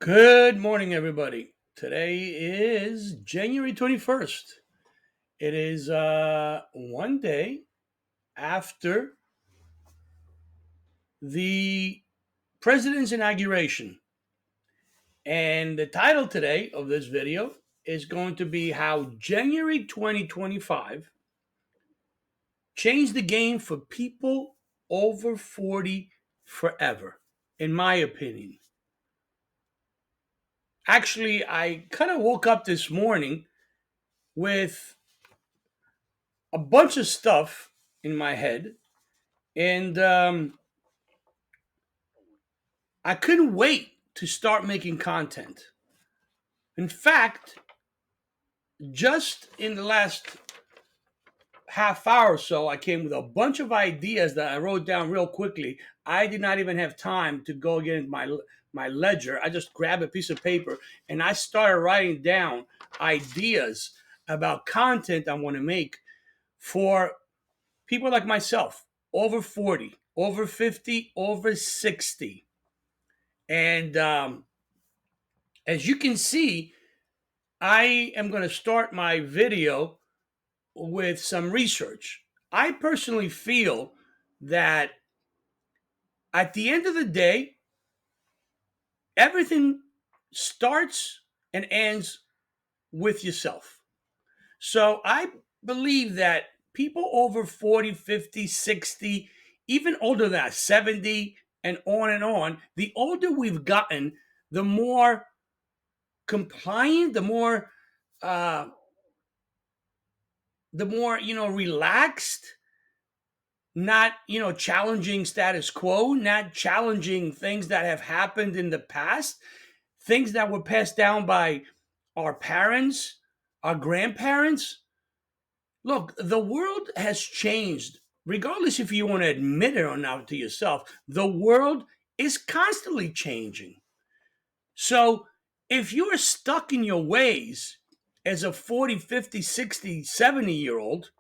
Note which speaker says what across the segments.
Speaker 1: Good morning, everybody. Today is January 21st. It is one day after the president's inauguration. And the title today of this video is going to be how January 2025 changed the game for people over 40 forever, in my opinion. Actually, I kind of woke up this morning with a bunch of stuff in my head, and I couldn't wait to start making content. In fact, just in the last half hour or so, I came with a bunch of ideas that I wrote down real quickly. I did not even have time to go get my ledger. I just grabbed a piece of paper and I started writing down ideas about content I want to make for people like myself, over 40, over 50, over 60. And as you can see, I am going to start my video with some research. I personally feel that at the end of the day, everything starts and ends with yourself. So I believe that people over 40, 50, 60, even older than that, 70 and on, the older we've gotten, the more compliant, uh, the more relaxed, not challenging status quo, not challenging things that have happened in the past, things that were passed down by our parents, our grandparents. Look, the world has changed, regardless if you want to admit it or not to yourself. The world is constantly changing. So if you're stuck in your ways as a 40, 50, 60, 70-year old,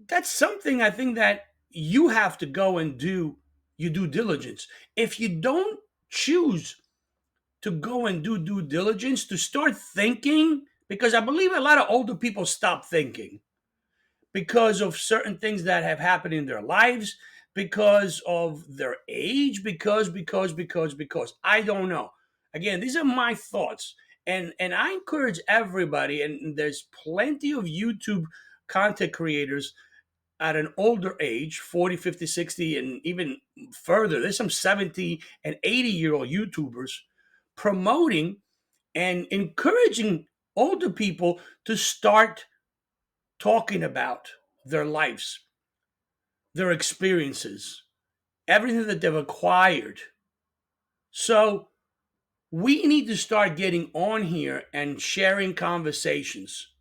Speaker 1: that's something I think that you have to go and do your due diligence. If you don't choose to go and do due diligence, to start thinking, because I believe a lot of older people stop thinking because of certain things that have happened in their lives, because of their age, because I don't know. Again, these are my thoughts, and I encourage everybody. And there's plenty of YouTube content creators at an older age, 40, 50, 60, and even further. There's some 70 and 80-year-old YouTubers promoting and encouraging older people to start talking about their lives, their experiences, everything that they've acquired. So we need to start getting on here and sharing conversations,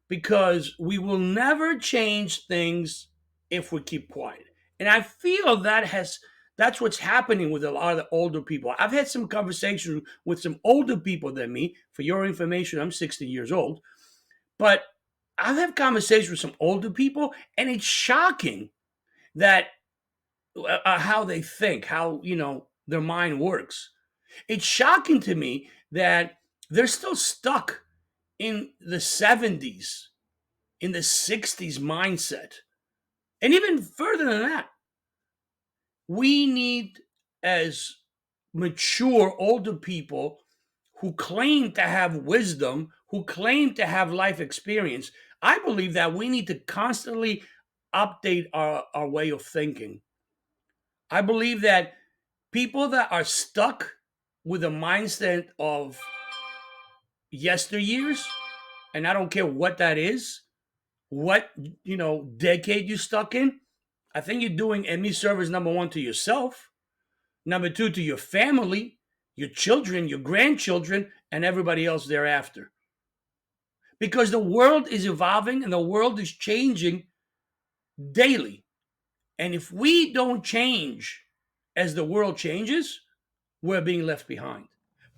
Speaker 1: because we will never change things if we keep quiet. And I feel that's what's happening with a lot of the older people. I've had some conversations with some older people than me. For your information, I'm 60 years old, but I've had conversations with some older people, and it's shocking that how they think, how their mind works. It's shocking to me that they're still stuck in the 70s, in the 60s mindset. And even further than that, we need, as mature older people who claim to have wisdom, who claim to have life experience, I believe that we need to constantly update our way of thinking. I believe that people that are stuck with a mindset of yesteryears, and I don't care what that is, what decade you stuck in, I think you're doing enemy service, number one, to yourself, number two, to your family, your children, your grandchildren, and everybody else thereafter. Because the world is evolving and the world is changing daily. And if we don't change as the world changes, we're being left behind.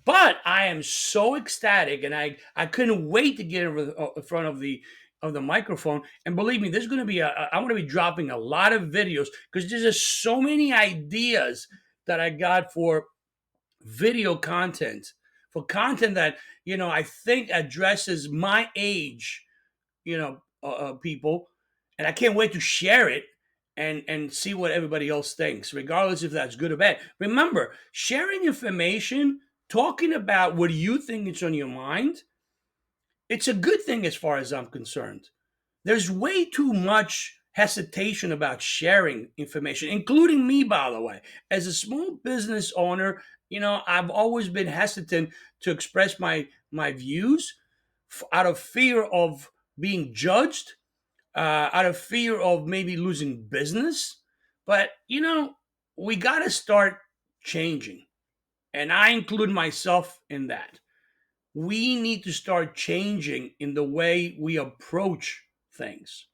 Speaker 1: But I am so ecstatic, and I couldn't wait to get in front of the microphone. And believe me, there's going to be I'm going to be dropping a lot of videos, because there's just so many ideas that I got for video content, for content that, I think addresses my age, people, and I can't wait to share it and see what everybody else thinks, regardless if that's good or bad. Remember, sharing information, talking about what you think is on your mind, it's a good thing as far as I'm concerned. There's way too much hesitation about sharing information, including me, by the way. As a small business owner, I've always been hesitant to express my views out of fear of being judged, out of fear of maybe losing business. But, we got to start changing. And I include myself in that. We need to start changing in the way we approach things,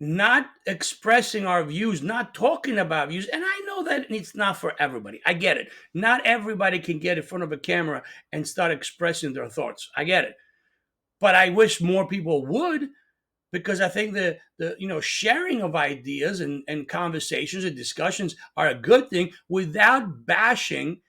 Speaker 1: not expressing our views, not talking about views. And I know that it's not for everybody. I get it. Not everybody can get in front of a camera and start expressing their thoughts. I get it. But I wish more people would, because I think the sharing of ideas and conversations and discussions are a good thing, without bashing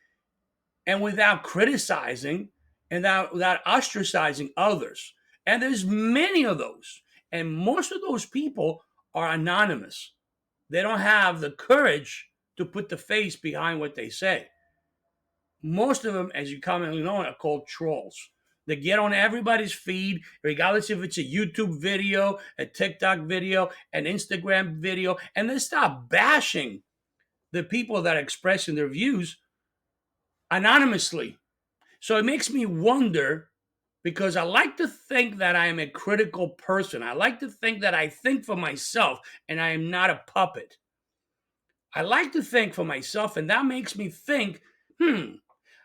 Speaker 1: and without criticizing and without ostracizing others. And there's many of those. And most of those people are anonymous. They don't have the courage to put the face behind what they say. Most of them, as you commonly know, are called trolls. They get on everybody's feed, regardless if it's a YouTube video, a TikTok video, an Instagram video, and they start bashing the people that are expressing their views anonymously. So it makes me wonder, because I like to think that I am a critical person. I like to think that I think for myself and I am not a puppet. I like to think for myself, and that makes me think,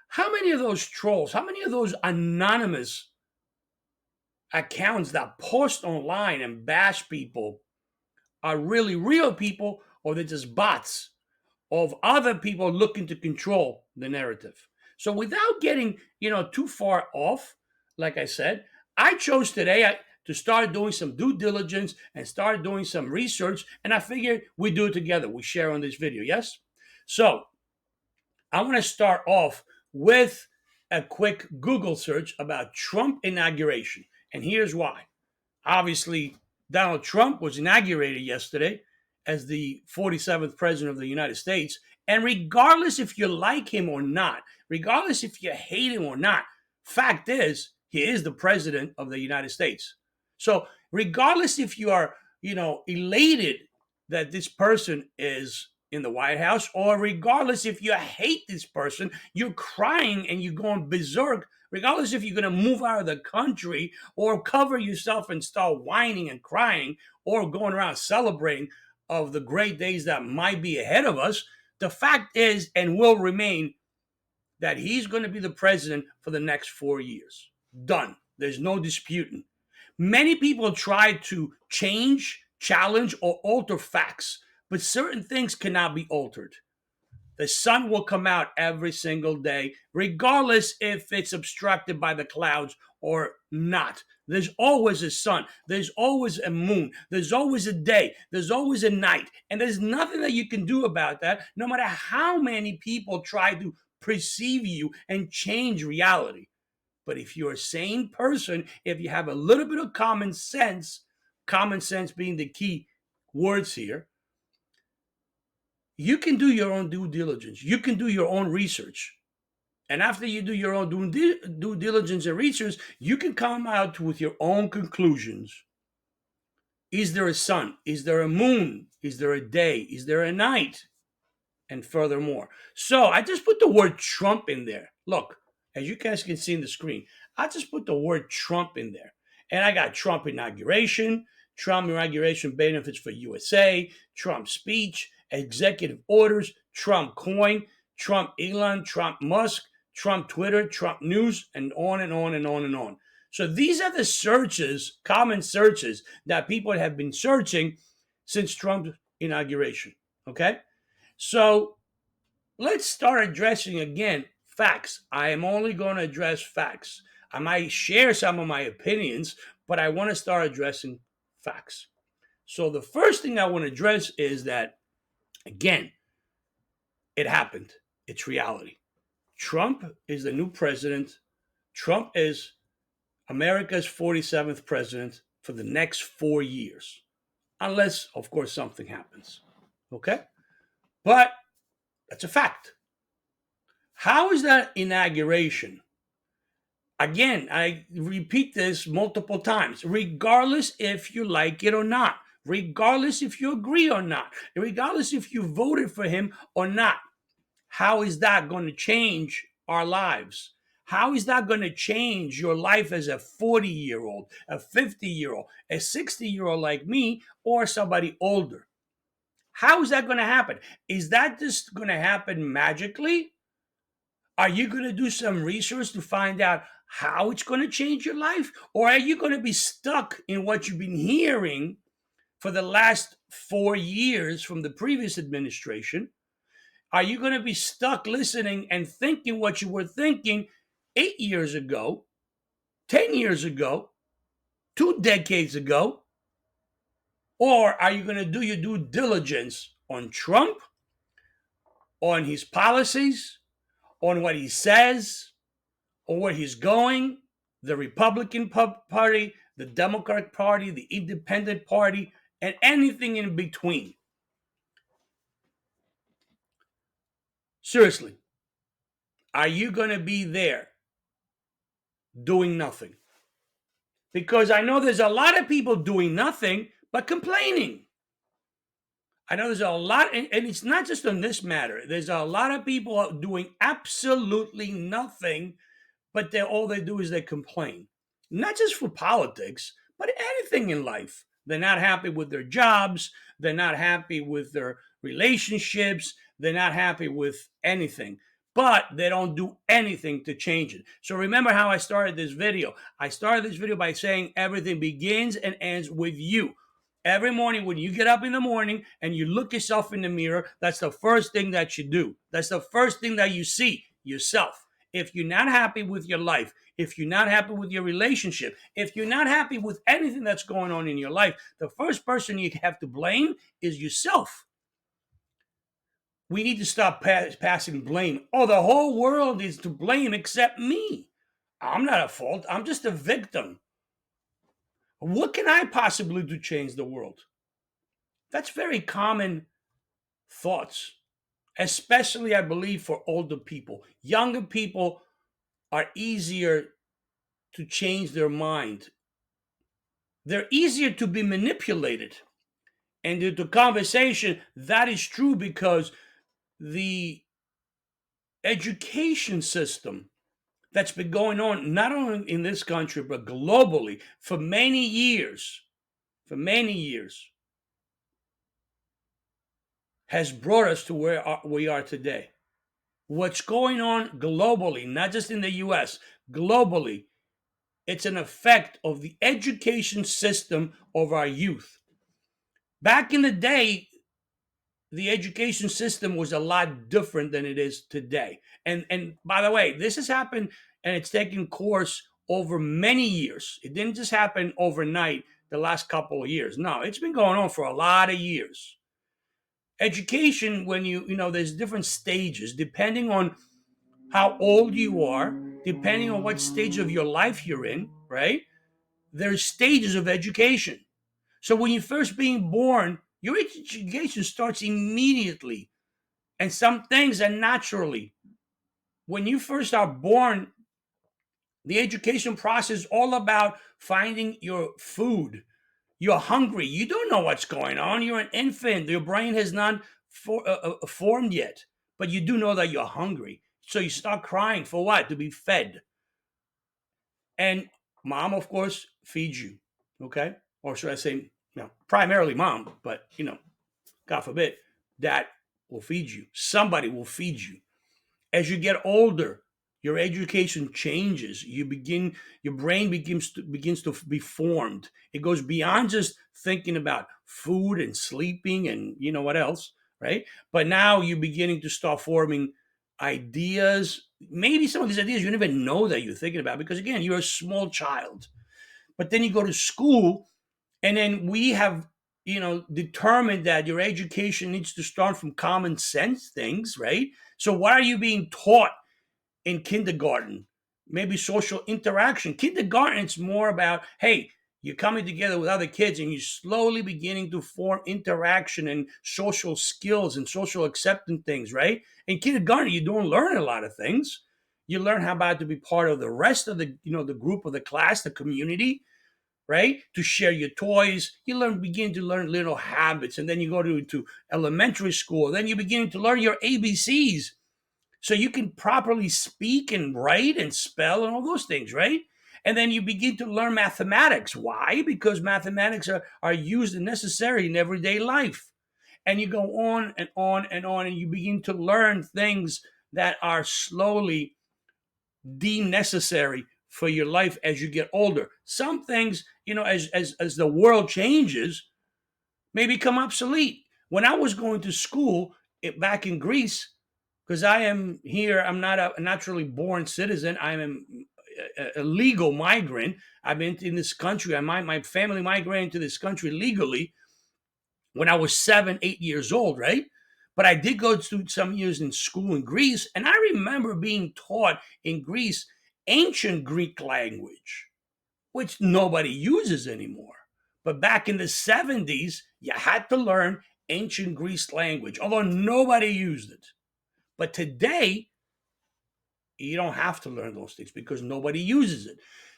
Speaker 1: how many of those trolls, how many of those anonymous accounts that post online and bash people are really real people, or they're just bots of other people looking to control the narrative? So without getting, too far off, like I said, I chose today to start doing some due diligence and start doing some research, and I figured we do it together. We share on this video, yes? So I want to start off with a quick Google search about Trump inauguration, and here's why. Obviously, Donald Trump was inaugurated yesterday as the 47th president of the United States. And regardless if you like him or not, regardless if you hate him or not, fact is, he is the president of the United States. So, regardless if you are, elated that this person is in the White House, or regardless if you hate this person, you're crying and you're going berserk, regardless if you're going to move out of the country or cover yourself and start whining and crying or going around celebrating of the great days that might be ahead of us, the fact is and will remain that he's going to be the president for the next 4 years. Done. There's no disputing. Many people try to change, challenge, or alter facts, but certain things cannot be altered. The sun will come out every single day, regardless if it's obstructed by the clouds or not. There's always a sun. There's always a moon. There's always a day. There's always a night. And there's nothing that you can do about that, no matter how many people try to perceive you and change reality. But if you're a sane person, if you have a little bit of common sense being the key words here, you can do your own due diligence. You can do your own research. And after you do your own due diligence and research, you can come out with your own conclusions. Is there a sun? Is there a moon? Is there a day? Is there a night? And furthermore. So I just put the word Trump in there. Look, as you guys can see in the screen, I just put the word Trump in there. And I got Trump inauguration, Trump inauguration benefits for USA, Trump speech, executive orders, Trump coin, Trump Elon, Trump Musk, Trump Twitter, Trump news, and on and on and on and on. So these are the searches, common searches that people have been searching since Trump's inauguration. Okay? So let's start addressing again facts. I am only going to address facts. I might share some of my opinions, but I want to start addressing facts. So the first thing I want to address is that, again, it happened. It's reality. Trump is the new president. Trump is America's 47th president for the next 4 years, unless, of course, something happens. Okay? But that's a fact. How is that inauguration? Again, I repeat this multiple times, regardless if you like it or not, regardless if you agree or not, regardless if you voted for him or not. How is that going to change our lives? How is that going to change your life as a 40-year-old, a 50-year-old, a 60-year-old like me, or somebody older? How is that going to happen? Is that just going to happen magically? Are you going to do some research to find out how it's going to change your life? Or are you going to be stuck in what you've been hearing for the last 4 years from the previous administration? Are you going to be stuck listening and thinking what you were thinking 8 years ago, 10 years ago, 2 decades ago? Or are you going to do your due diligence on Trump, on his policies, on what he says, on where he's going, the Republican Party, the Democratic Party, the Independent Party, and anything in between? Seriously, are you going to be there doing nothing? Because I know there's a lot of people doing nothing but complaining. I know there's a lot, and it's not just on this matter. There's a lot of people doing absolutely nothing, but all they do is they complain. Not just for politics, but anything in life. They're not happy with their jobs. They're not happy with their relationships. They're not happy with anything, but they don't do anything to change it. So remember how I started this video. I started this video by saying everything begins and ends with you. Every morning when you get up in the morning and you look yourself in the mirror, that's the first thing that you do. That's the first thing that you see, yourself. If you're not happy with your life, if you're not happy with your relationship, if you're not happy with anything that's going on in your life, the first person you have to blame is yourself. We need to stop passing blame. Oh, the whole world is to blame except me. I'm not at fault. I'm just a victim. What can I possibly do to change the world? That's very common thoughts, especially, I believe, for older people. Younger people are easier to change their mind. They're easier to be manipulated. And due to conversation, that is true because the education system that's been going on, not only in this country, but globally for many years, has brought us to where we are today. What's going on globally, not just in the US, globally, it's an effect of the education system of our youth. Back in the day, the education system was a lot different than it is today. And by the way, this has happened and it's taken course over many years. It didn't just happen overnight the last couple of years. No, it's been going on for a lot of years. Education, when there's different stages depending on how old you are, depending on what stage of your life you're in, right? There's stages of education. So when you're first being born, your education starts immediately. And some things are naturally. When you first are born, the education process is all about finding your food. You're hungry. You don't know what's going on. You're an infant. Your brain has not formed yet. But you do know that you're hungry. So you start crying for what? To be fed. And mom, of course, feeds you. Okay? Or should I say, primarily mom, but, God forbid, dad will feed you. Somebody will feed you. As you get older, your education changes. Your brain begins to be formed. It goes beyond just thinking about food and sleeping and what else, right? But now you're beginning to start forming ideas. Maybe some of these ideas you don't even know that you're thinking about because again, you're a small child. But then you go to school, and then we have determined that your education needs to start from common sense things, right? So what are you being taught in kindergarten, maybe social interaction. Kindergarten, it's more about, hey, you're coming together with other kids and you're slowly beginning to form interaction and social skills and social acceptance things, right? In kindergarten, you don't learn a lot of things. You learn how about to be part of the rest of the group of the class, the community, right? To share your toys. You begin to learn little habits. And then you go to elementary school. Then you begin to learn your ABCs so you can properly speak and write and spell and all those things, right? And then you begin to learn mathematics. Why? Because mathematics are used and necessary in everyday life. And you go on and on and on, and you begin to learn things that are slowly deemed necessary for your life as you get older. Some things, as the world changes, may become obsolete. When I was going to school back in Greece, because I am here, I'm not a naturally born citizen. I'm a legal migrant. I've been in this country. My family migrated to this country legally when I was 7, 8 years old, right? But I did go through some years in school in Greece, and I remember being taught in Greece ancient Greek language, which nobody uses anymore. But back in the 70s, you had to learn ancient Greek language, although nobody used it. But today, you don't have to learn those things because nobody uses it.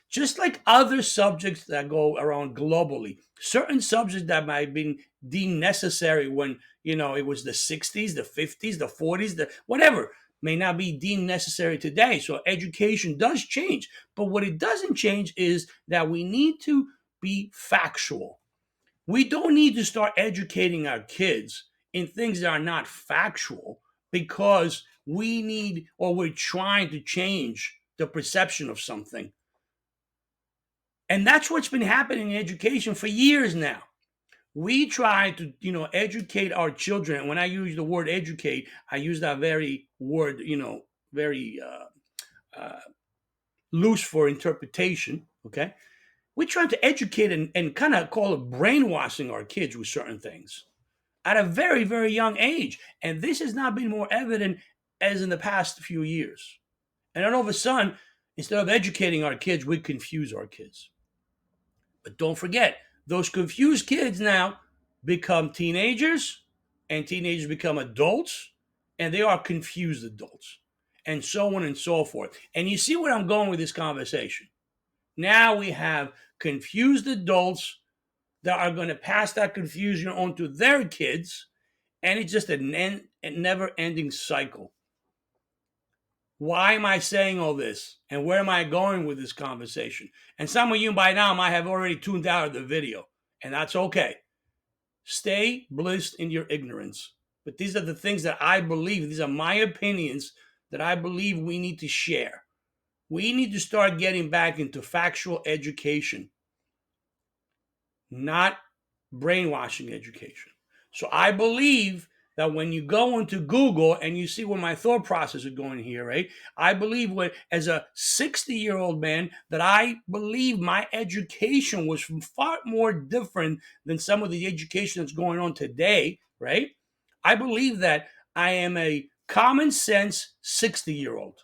Speaker 1: Just like other subjects that go around globally, certain subjects that might have been deemed necessary when, it was the 60s, the 50s, the 40s, the whatever, may not be deemed necessary today. So education does change. But what it doesn't change is that we need to be factual. We don't need to start educating our kids in things that are not factual because we need or we're trying to change the perception of something. And that's what's been happening in education for years now. We try to, educate our children. And when I use the word educate, I use that very word, very loose for interpretation. Okay. We're trying to educate and kind of call it brainwashing our kids with certain things at a very, very young age. And this has not been more evident as in the past few years. And then all of a sudden, instead of educating our kids, we confuse our kids. But don't forget, those confused kids now become teenagers, and teenagers become adults, and they are confused adults, and so on and so forth. And you see where I'm going with this conversation. Now we have confused adults that are going to pass that confusion on to their kids, and it's just a never ending cycle. Why am I saying all this? And where am I going with this conversation? And some of you by now might have already tuned out of the video, and that's okay. Stay blissed in your ignorance. But these are the things that I believe, these are my opinions that I believe we need to share. We need to start getting back into factual education, not brainwashing education. So I believe that when you go into Google and you see where my thought process is going here, right? I believe as a 60-year-old man, that I believe my education was far more different than some of the education that's going on today, right? I believe that I am a common sense 60-year-old.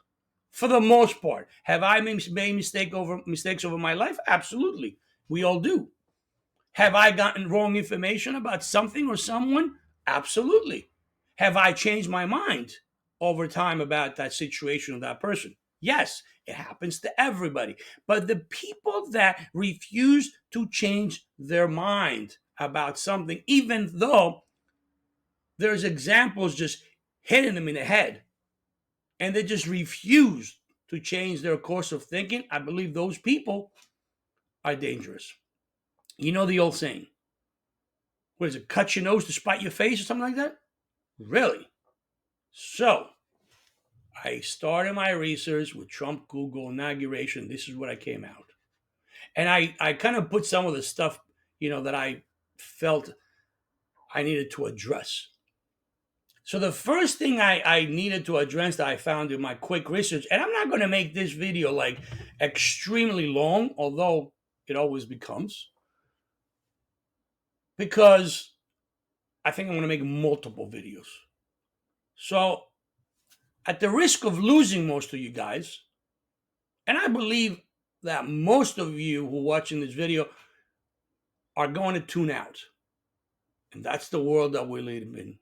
Speaker 1: For the most part. Have I made mistakes over my life? Absolutely. We all do. Have I gotten wrong information about something or someone? Absolutely. Have I changed my mind over time about that situation or that person? Yes, it happens to everybody. But the people that refuse to change their mind about something, even though there's examples just hitting them in the head, and they just refuse to change their course of thinking, I believe those people are dangerous. You know the old saying, what is it, cut your nose to spite your face or something like that? Really? So I started my research with Trump Google inauguration. This is what I came out. And I kind of put some of the stuff, that I felt I needed to address. So the first thing I needed to address that I found in my quick research, and I'm not going to make this video like extremely long, although it always becomes, because I think I'm going to make multiple videos. So At the risk of losing most of you guys, and I believe that most of you who are watching this video are going to tune out. And that's the world that we live in.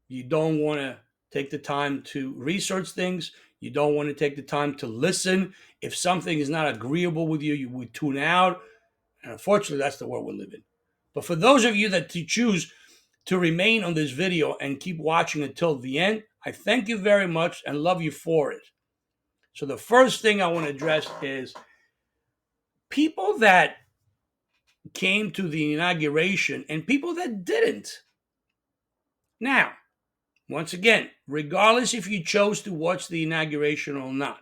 Speaker 1: You don't want to take the time to research things. You don't want to take the time to listen. If something is not agreeable with you, you would tune out. And unfortunately, that's the world we live in. But for those of you that choose to remain on this video and keep watching until the end, I thank you very much and love you for it. So the first thing I want to address is people that came to the inauguration and people that didn't. Now, once again, regardless if you chose to watch the inauguration or not,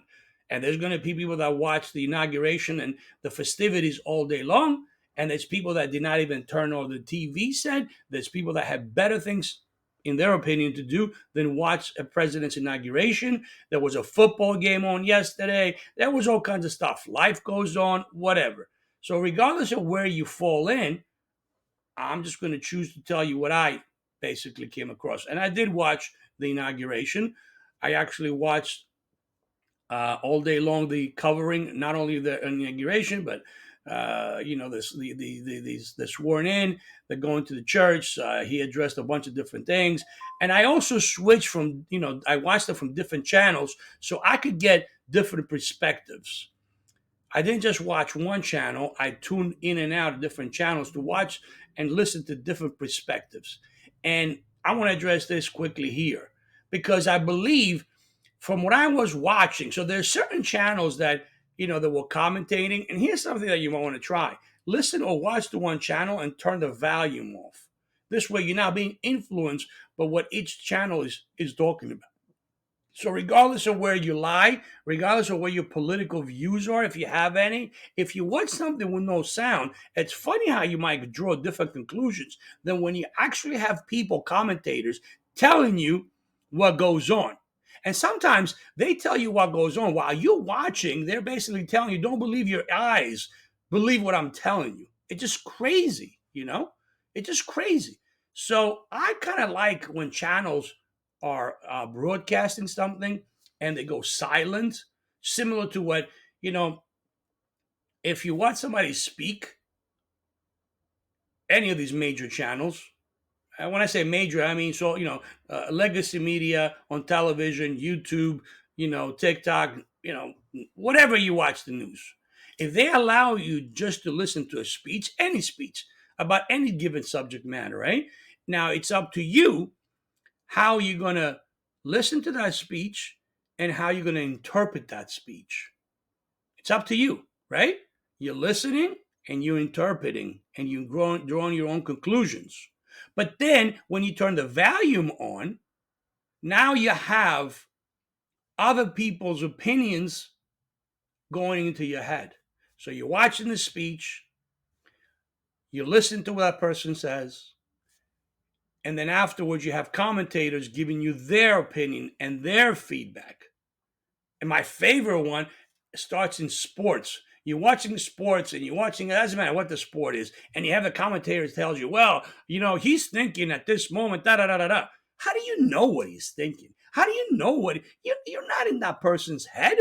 Speaker 1: and there's going to be people that watch the inauguration and the festivities all day long, and there's people that did not even turn on the TV set. There's people that have better things, in their opinion, to do than watch a president's inauguration. There was a football game on yesterday. There was all kinds of stuff. Life goes on, whatever. So regardless of where you fall in, I'm just going to choose to tell you what I basically came across. And I did watch the inauguration. I actually watched all day long the covering, not only the inauguration, but the sworn in, the going to the church. He addressed a bunch of different things, and I also switched from I watched it from different channels so I could get different perspectives. I didn't just watch one channel. I tuned in and out of different channels to watch and listen to different perspectives. And I want to address this quickly here because I believe from what I was watching, so there's certain channels that, that were commentating. And here's something that you might want to try. Listen or watch the one channel and turn the volume off. This way you're not being influenced by what each channel is talking about. So regardless of where you lie, regardless of what your political views are, if you have any, if you watch something with no sound, it's funny how you might draw different conclusions than when you actually have people, commentators, telling you what goes on. And sometimes they tell you what goes on while you're watching. They're basically telling you, don't believe your eyes, believe what I'm telling you. It's just crazy. It's just crazy. So I kind of like when channels are broadcasting something and they go silent, similar to what, if you watch somebody speak, any of these major channels, and when I say major, I mean, so, legacy media on television, YouTube, TikTok, whatever you watch the news. If they allow you just to listen to a speech, any speech about any given subject matter, right? Now it's up to you how you're going to listen to that speech and how you're going to interpret that speech. It's up to you, right? You're listening and you're interpreting and you're drawing your own conclusions. But then when you turn the volume on, now you have other people's opinions going into your head. So you're watching the speech, you listen to what that person says, and then afterwards you have commentators giving you their opinion and their feedback. And my favorite one starts in sports. You're watching sports and you're watching, it doesn't matter what the sport is, and you have the commentators tells you, well, he's thinking at this moment, da da da da da. How do you know what he's thinking? How do you know you're not in that person's head?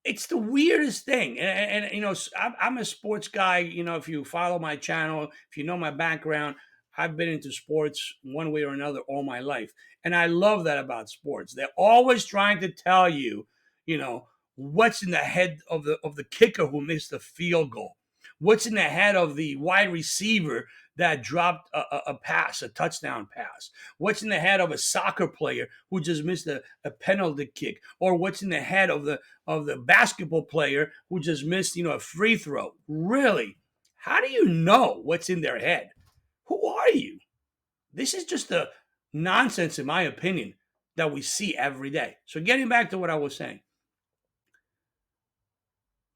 Speaker 1: It's the weirdest thing. And I'm a sports guy. If you follow my channel, if you know my background, I've been into sports one way or another all my life. And I love that about sports. They're always trying to tell you, what's in the head of the kicker who missed the field goal. What's in the head of the wide receiver that dropped a pass, a touchdown pass? What's in the head of a soccer player who just missed a penalty kick? Or what's in the head of the basketball player who just missed, a free throw? Really? How do you know what's in their head? Who are you? This is just the nonsense, in my opinion, that we see every day. So getting back to what I was saying,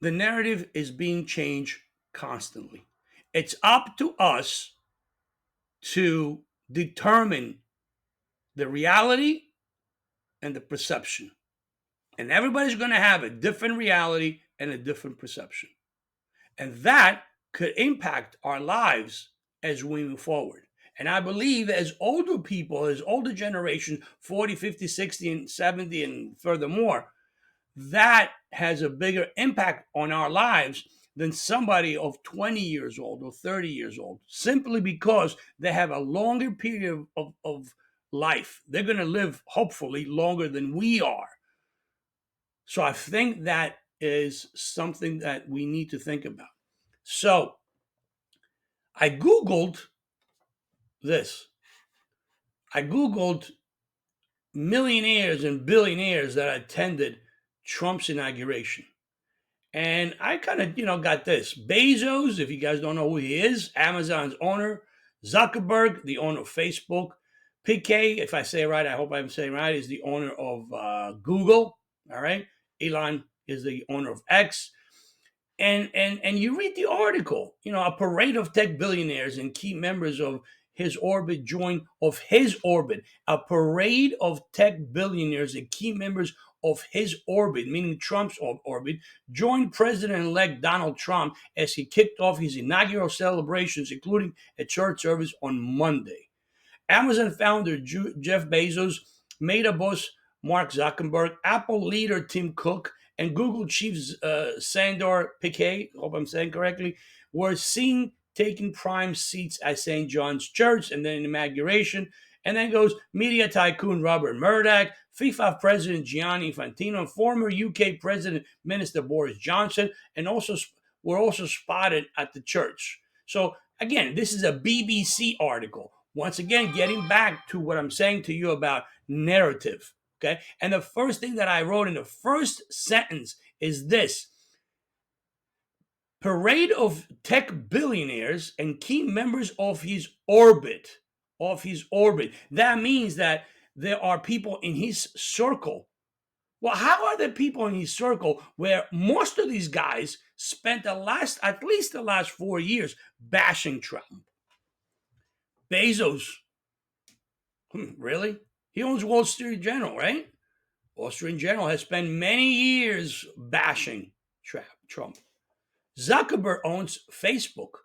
Speaker 1: the narrative is being changed constantly. It's up to us to determine the reality and the perception. And everybody's going to have a different reality and a different perception. And that could impact our lives as we move forward. And I believe as older people, as older generation, 40, 50, 60, and 70, and furthermore, that has a bigger impact on our lives than somebody of 20 years old or 30 years old, simply because they have a longer period of life. They're going to live, hopefully, longer than we are. So I think that is something that we need to think about. So I Googled this. I Googled millionaires and billionaires that attended Trump's inauguration. And I kind of, got this. Bezos, if you guys don't know who he is, Amazon's owner. Zuckerberg, the owner of Facebook. Piquet, if I say it right, I hope I'm saying it right, is the owner of Google. All right. Elon is the owner of X. And you read the article, a parade of tech billionaires and key members of his orbit, a parade of tech billionaires and key members of his orbit, meaning Trump's orbit, joined President-elect Donald Trump as he kicked off his inaugural celebrations, including a church service on Monday. Amazon founder Jeff Bezos, Meta boss Mark Zuckerberg, Apple leader Tim Cook, and Google chief Sundar Pichai, hope I'm saying correctly, were seen taking prime seats at St. John's Church and then inauguration. And then goes media tycoon Robert Murdoch, FIFA president Gianni Infantino, and former UK president Minister Boris Johnson, and were also spotted at the church. So again, this is a BBC article. Once again, getting back to what I'm saying to you about narrative. Okay. And the first thing that I wrote in the first sentence is this: parade of tech billionaires and key members of his orbit. Of his orbit. That means that there are people in his circle. Well, how are there people in his circle where most of these guys spent at least the last 4 years bashing Trump? Bezos, really? He owns Wall Street Journal, right? Wall Street Journal has spent many years bashing Trump. Zuckerberg owns Facebook,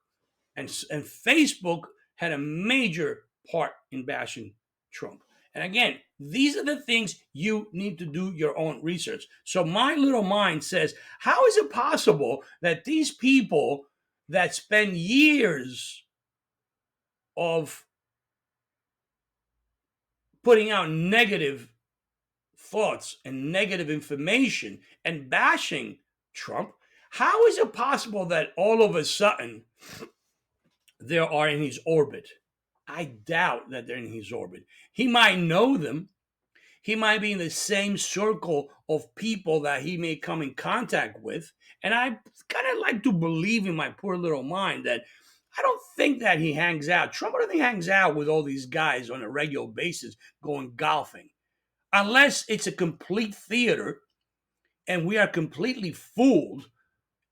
Speaker 1: and Facebook had a major part in bashing Trump. And again, these are the things you need to do your own research. So my little mind says, how is it possible that these people that spend years of putting out negative thoughts and negative information and bashing Trump, how is it possible that all of a sudden they are in his orbit? I doubt that they're in his orbit. He might know them. He might be in the same circle of people that he may come in contact with. And I kind of like to believe in my poor little mind that I don't think that he hangs out. Trump, I don't think hangs out with all these guys on a regular basis going golfing, unless it's a complete theater and we are completely fooled,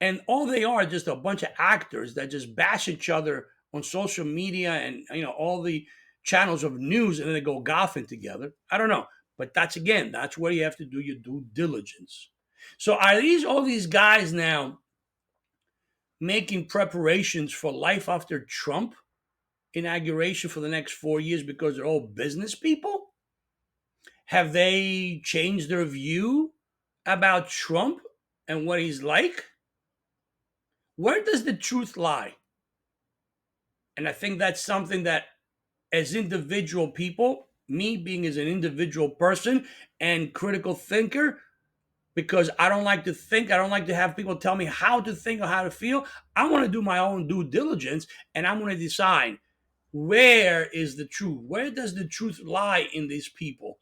Speaker 1: and all they are just a bunch of actors that just bash each other on social media and all the channels of news, and then they go golfing together. I don't know, but that's where you have to do your due diligence. So are all these guys now making preparations for life after Trump inauguration for the next 4 years because they're all business people? Have they changed their view about Trump and what he's like? Where does the truth lie? And I think that's something that, as individual people, me being as an individual person and critical thinker, because I don't like to think, I don't like to have people tell me how to think or how to feel. I want to do my own due diligence, and I'm going to decide where is the truth? Where does the truth lie in these people?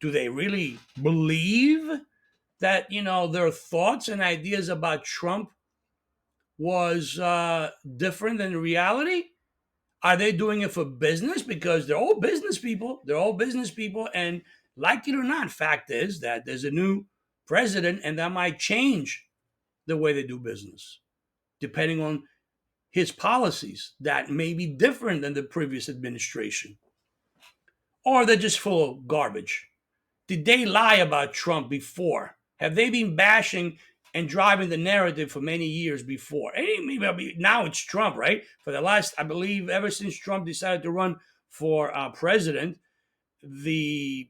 Speaker 1: Do they really believe that, their thoughts and ideas about Trump was different than reality? Are they doing it for business? Because they're all business people. They're all business people. And like it or not, fact is that there's a new president, and that might change the way they do business, depending on his policies that may be different than the previous administration. Or they're just full of garbage. Did they lie about Trump before? Have they been bashing and driving the narrative for many years before. And maybe now it's Trump, right? For the last, I believe, ever since Trump decided to run for president, the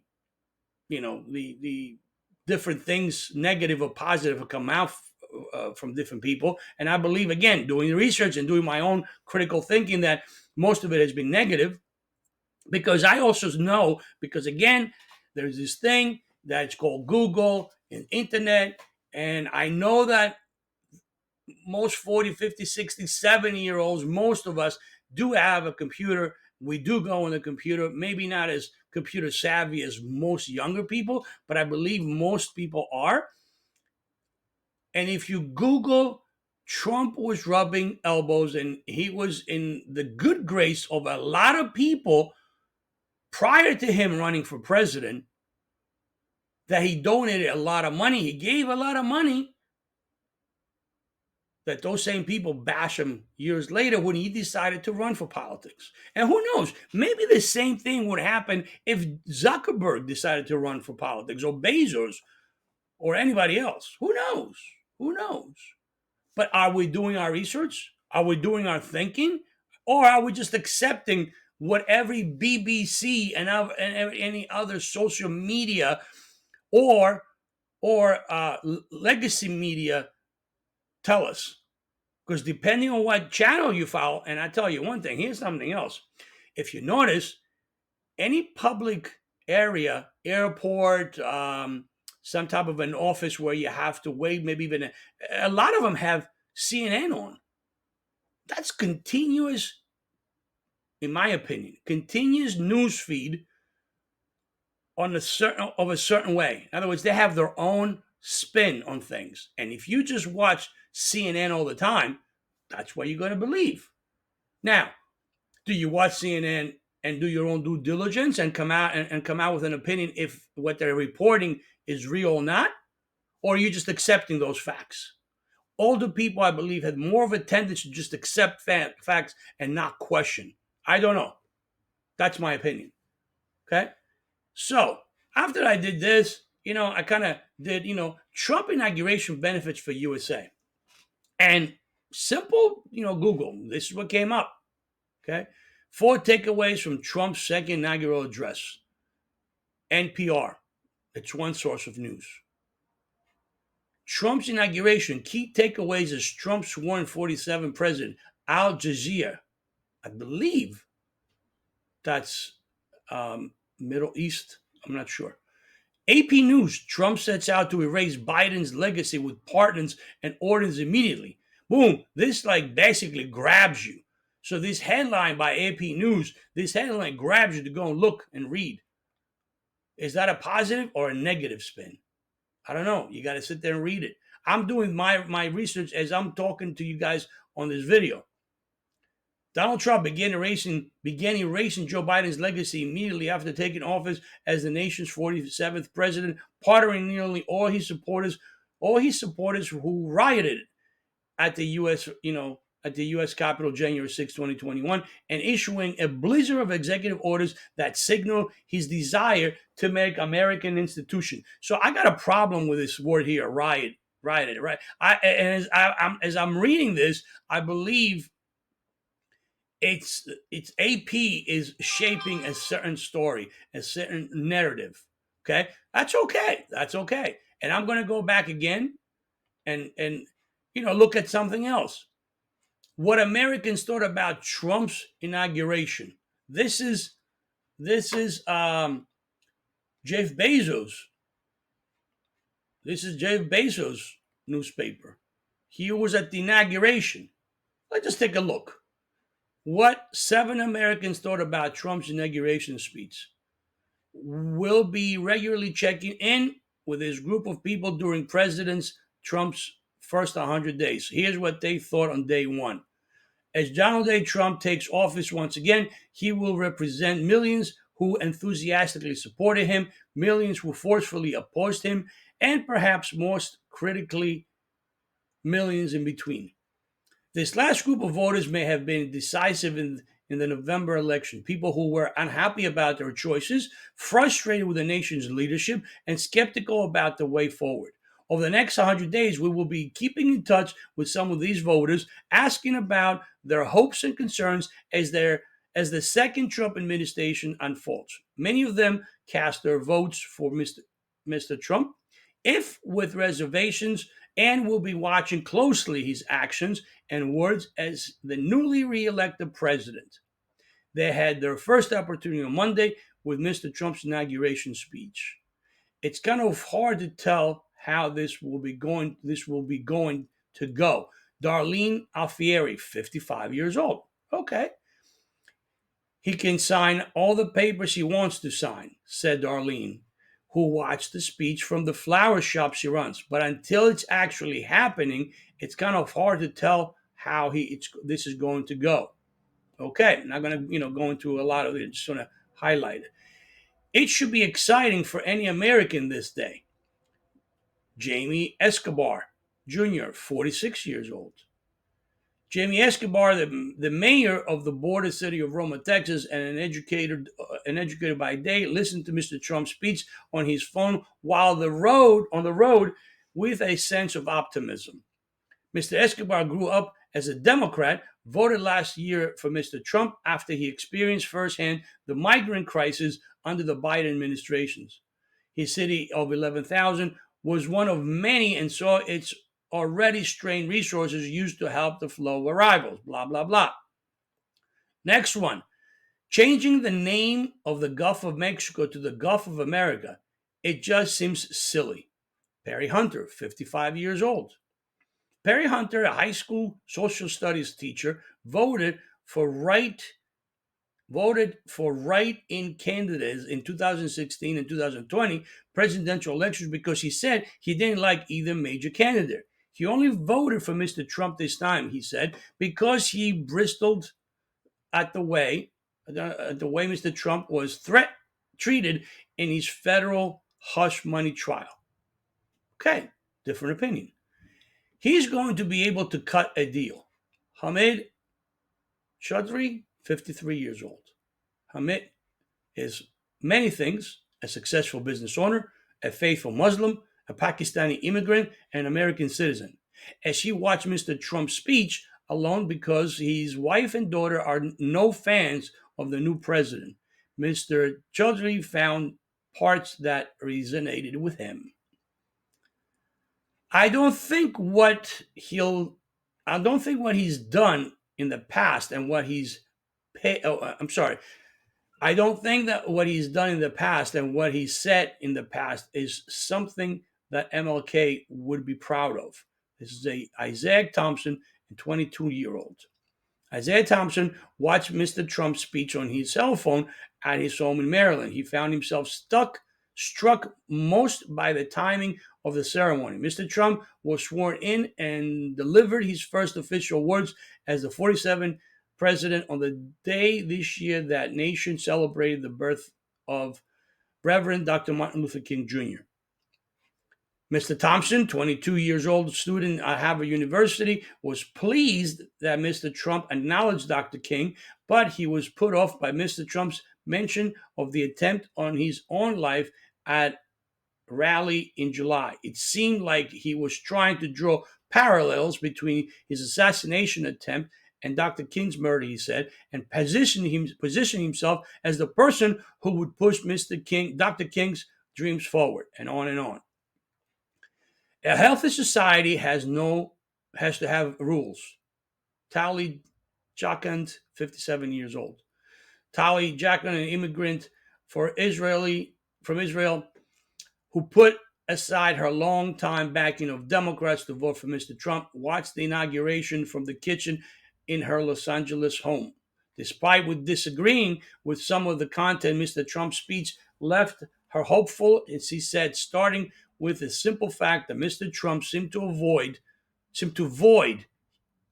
Speaker 1: the different things, negative or positive, have come out from different people. And I believe, again, doing the research and doing my own critical thinking, that most of it has been negative, because I also know, because again, there's this thing that's called Google and internet. And I know that most 40, 50, 60, 70 year olds, most of us do have a computer. We do go on the computer, maybe not as computer savvy as most younger people, but I believe most people are. And if you Google, Trump was rubbing elbows and he was in the good grace of a lot of people prior to him running for president, that he donated a lot of money. He gave a lot of money, that those same people bash him years later when he decided to run for politics. And who knows, maybe the same thing would happen if Zuckerberg decided to run for politics, or Bezos, or anybody else. Who knows? Who knows? But are we doing our research? Are we doing our thinking? Or are we just accepting what every BBC and any other social media or legacy media tell us? Because depending on what channel you follow, and I tell you one thing, here's something else. If you notice, any public area, airport, some type of an office where you have to wait, maybe even a lot of them have CNN on. That's continuous, in my opinion, continuous news feed on a certain way. In other words, they have their own spin on things. And if you just watch CNN all the time, that's what you're going to believe. Now, do you watch CNN and do your own due diligence and come out with an opinion if what they're reporting is real or not? Or are you just accepting those facts? Older people, I believe, had more of a tendency to just accept facts and not question. I don't know. That's my opinion. Okay? So, after I did this, I kind of did, Trump inauguration benefits for USA. And simple, Google. This is what came up. Okay? 4 takeaways from Trump's second inaugural address. NPR. It's one source of news. Trump's inauguration. Key takeaways as Trump sworn 47 president. Al Jazeera. I believe that's Middle East. I'm not sure. AP News. Trump sets out to erase Biden's legacy with pardons and orders immediately. Boom. This basically grabs you. So this headline by AP News, this headline grabs you to go and look and read. Is that a positive or a negative spin? I don't know. You got to sit there and read it. I'm doing my research as I'm talking to you guys on this video. Donald Trump began erasing Joe Biden's legacy immediately after taking office as the nation's 47th president, pardoning nearly all his supporters who rioted at the U.S. Capitol January 6, 2021, and issuing a blizzard of executive orders that signal his desire to make American institution. So I got a problem with this word here, rioted, right? As I'm reading this, I believe it's AP is shaping a certain story, a certain narrative. Okay, that's okay. And I'm going to go back again and look at something else. What Americans thought about Trump's inauguration. This is Jeff Bezos. This is Jeff Bezos' newspaper. He was at the inauguration. Let's just take a look. What 7 Americans thought about Trump's inauguration speech. Will be regularly checking in with his group of people during President Trump's first 100 days. Here's what they thought on day 1. As Donald J. Trump takes office once again, he will represent millions who enthusiastically supported him, millions who forcefully opposed him, and perhaps most critically, millions in between. This last group of voters may have been decisive in the November election. People who were unhappy about their choices, frustrated with the nation's leadership, and skeptical about the way forward. Over the next 100 days, we will be keeping in touch with some of these voters, asking about their hopes and concerns as the second Trump administration unfolds. Many of them cast their votes for Mr. Trump, if with reservations, and will be watching closely his actions and words as the newly re-elected president. They had their first opportunity on Monday with Mr. Trump's inauguration speech. It's kind of hard to tell how this will be going to go. Darlene Alfieri, 55 years old. Okay. He can sign all the papers he wants to sign, said Darlene, who watched the speech from the flower shop she runs. But until it's actually happening, it's kind of hard to tell how this is going to go. Okay, I'm not going to go into a lot of it. Just want to highlight it. It should be exciting for any American this day. Jamie Escobar Jr., 46 years old. Jamie Escobar, the mayor of the border city of Roma, Texas, and an educator by day, listened to Mr. Trump's speech on his phone while on the road with a sense of optimism. Mr. Escobar grew up as a Democrat, voted last year for Mr. Trump after he experienced firsthand the migrant crisis under the Biden administrations. His city of 11,000 was one of many and saw its already strained resources used to help the flow of arrivals. Blah, blah, blah. Next one, changing the name of the Gulf of Mexico to the Gulf of America. It just seems silly. Perry Hunter, 55 years old. Perry Hunter, a high school social studies teacher, voted for write-in candidates in 2016 and 2020 presidential elections because he said he didn't like either major candidate. He only voted for Mr. Trump this time, he said, because he bristled at the way Mr. Trump was treated in his federal hush money trial. Okay, different opinion. He's going to be able to cut a deal. Hamid Chaudhry, 53 years old. Hamid is many things: a successful business owner, a faithful Muslim, a Pakistani immigrant, and an American citizen. As she watched Mr. Trump's speech alone because his wife and daughter are no fans of the new president, Mr. Chaudhry found parts that resonated with him. I don't think what he'll I don't think what he's done in the past and what he's I'm sorry. I don't think that what he's done in the past and what he said in the past is something that MLK would be proud of. This is a Isaiah Thompson, a 22-year-old. Isaiah Thompson watched Mr. Trump's speech on his cell phone at his home in Maryland. He found himself struck most by the timing of the ceremony. Mr. Trump was sworn in and delivered his first official words as the 47th president on the day this year that nation celebrated the birth of Reverend Dr. Martin Luther King Jr. Mr. Thompson, 22 years old, student at Harvard University, was pleased that Mr. Trump acknowledged Dr. King, but he was put off by Mr. Trump's mention of the attempt on his own life at rally in July. It seemed like he was trying to draw parallels between his assassination attempt and Dr. King's murder, he said, and position himself as the person who would push Dr. King's dreams forward, and on and on. A healthy society has to have rules. Tali Jakand, 57 years old. Tali Jakand, an immigrant from Israel, who put aside her long-time backing of Democrats to vote for Mr. Trump, watched the inauguration from the kitchen in her Los Angeles home. Despite disagreeing with some of the content, Mr. Trump's speech left her hopeful, as he said, starting with the simple fact that Mr. Trump seemed to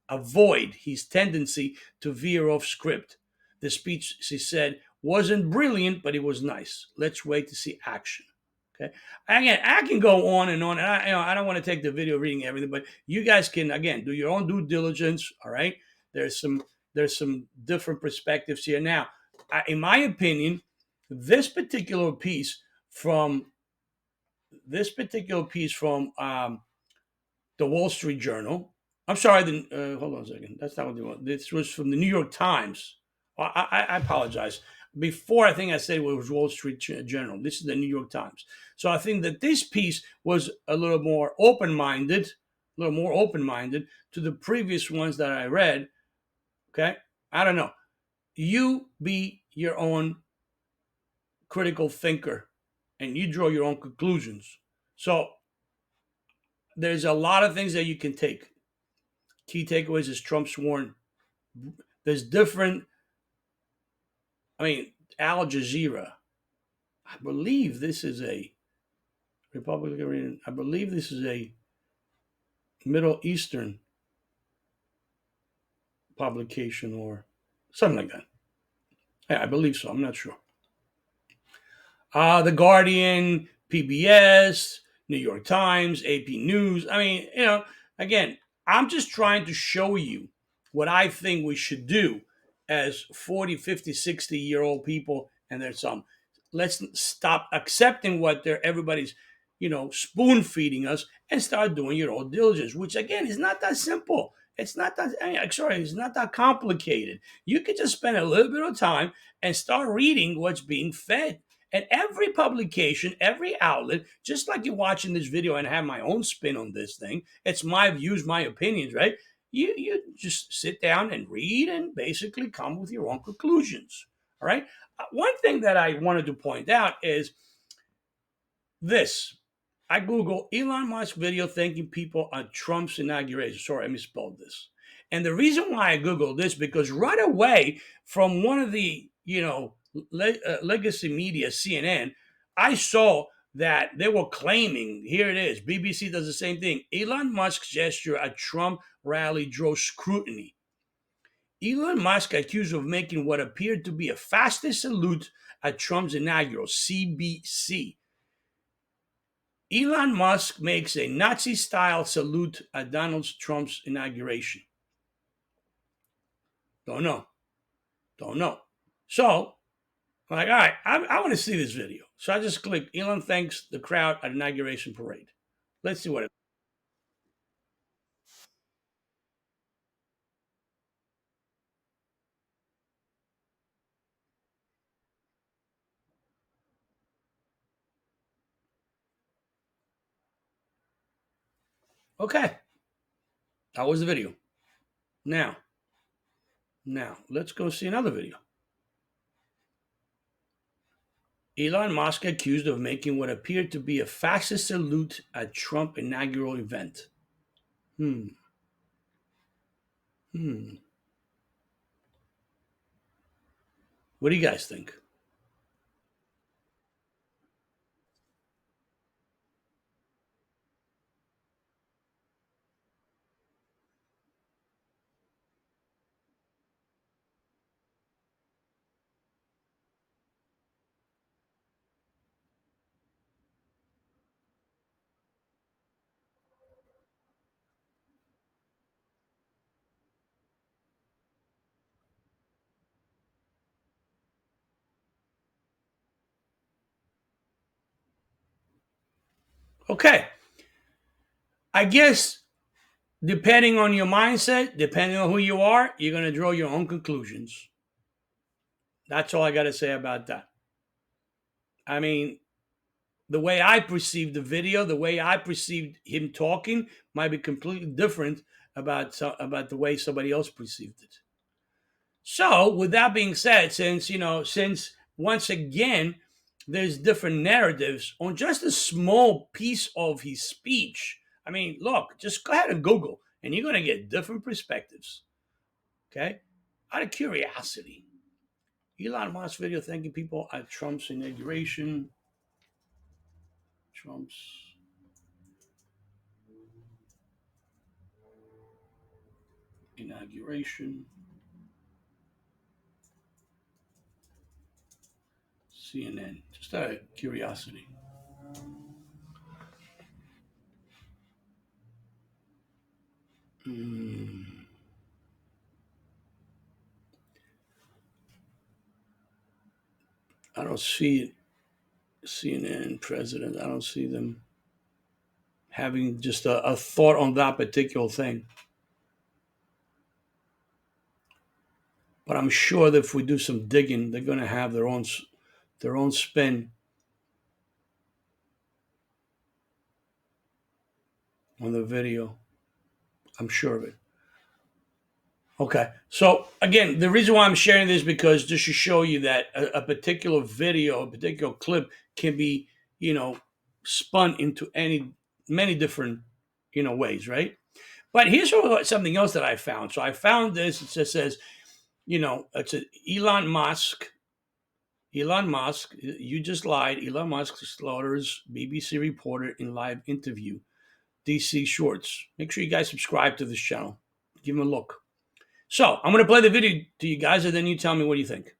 Speaker 1: avoid his tendency to veer off script. The speech, she said, wasn't brilliant, but it was nice. Let's wait to see action. Okay. Again, I can go on and on, and I don't want to take the video reading everything, but you guys can again do your own due diligence. All right. There's some different perspectives here. Now, in my opinion, this particular piece from this particular piece from the Wall Street Journal. I'm sorry. Hold on a second. That's not what they want. This was from the New York Times. I apologize. Before, I think I said it was Wall Street Journal. This is the New York Times. So I think that this piece was a little more open-minded, to the previous ones that I read. Okay, I don't know. You be your own critical thinker, and you draw your own conclusions. So there's a lot of things that you can take. Key takeaways is Trump sworn. There's different. I mean, Al Jazeera. I believe this is a Republican. I believe this is a Middle Eastern publication or something like that. Yeah, I believe so. I'm not sure. The Guardian, PBS, New York Times, AP News. I mean, again, I'm just trying to show you what I think we should do as 40, 50, 60-year-old people. And there's some. Let's stop accepting what everybody's, spoon feeding us and start doing your own diligence, which again is not that simple. It's not that, sorry, it's not that complicated. You could just spend a little bit of time and start reading what's being fed, and every publication, every outlet, just like you're watching this video and I have my own spin on this thing, it's my views, my opinions, right? You just sit down and read and basically come with your own conclusions. All right. One thing that I wanted to point out is this. I Google Elon Musk video thanking people on Trump's inauguration. Sorry, I misspelled this. And the reason why I Googled this, because right away from one of the, legacy media, CNN, I saw that they were claiming, here it is, BBC does the same thing. Elon Musk's gesture at Trump rally drew scrutiny. Elon Musk accused of making what appeared to be a fastest salute at Trump's inaugural, CBC. Elon Musk makes a Nazi style salute at Donald Trump's inauguration. Don't know. Don't know. So, I'm like, all right, I want to see this video. So I just click Elon thanks the crowd at inauguration parade. Let's see what it. Okay, that was the video. Now, let's go see another video. Elon Musk accused of making what appeared to be a fascist salute at Trump inaugural event. Hmm. Hmm. What do you guys think? Okay. I guess depending on your mindset, depending on who you are, you're going to draw your own conclusions. That's all I got to say about that. I mean, the way I perceived the video, the way I perceived him talking, might be completely different about the way somebody else perceived it. So, with that being said, since once again there's different narratives on just a small piece of his speech. I mean, look, just go ahead and Google, and you're going to get different perspectives. Okay, out of curiosity, Elon Musk video thanking people at Trump's inauguration. Trump's inauguration. CNN. Just out of curiosity. Mm, I don't see it. CNN president. I don't see them having just a thought on that particular thing. But I'm sure that if we do some digging, they're going to have their own spin on the video. I'm sure of it. Okay. So again, the reason why I'm sharing this is because just to show you that a particular video, a particular clip can be, you know, spun into many different, ways, right? But here's something else that I found. So I found this. It just says, it's a Elon Musk. Elon Musk, you just lied. Elon Musk slaughters BBC reporter in live interview. DC Shorts. Make sure you guys subscribe to this channel. Give him a look. So I'm going to play the video to you guys, and then you tell me what you think.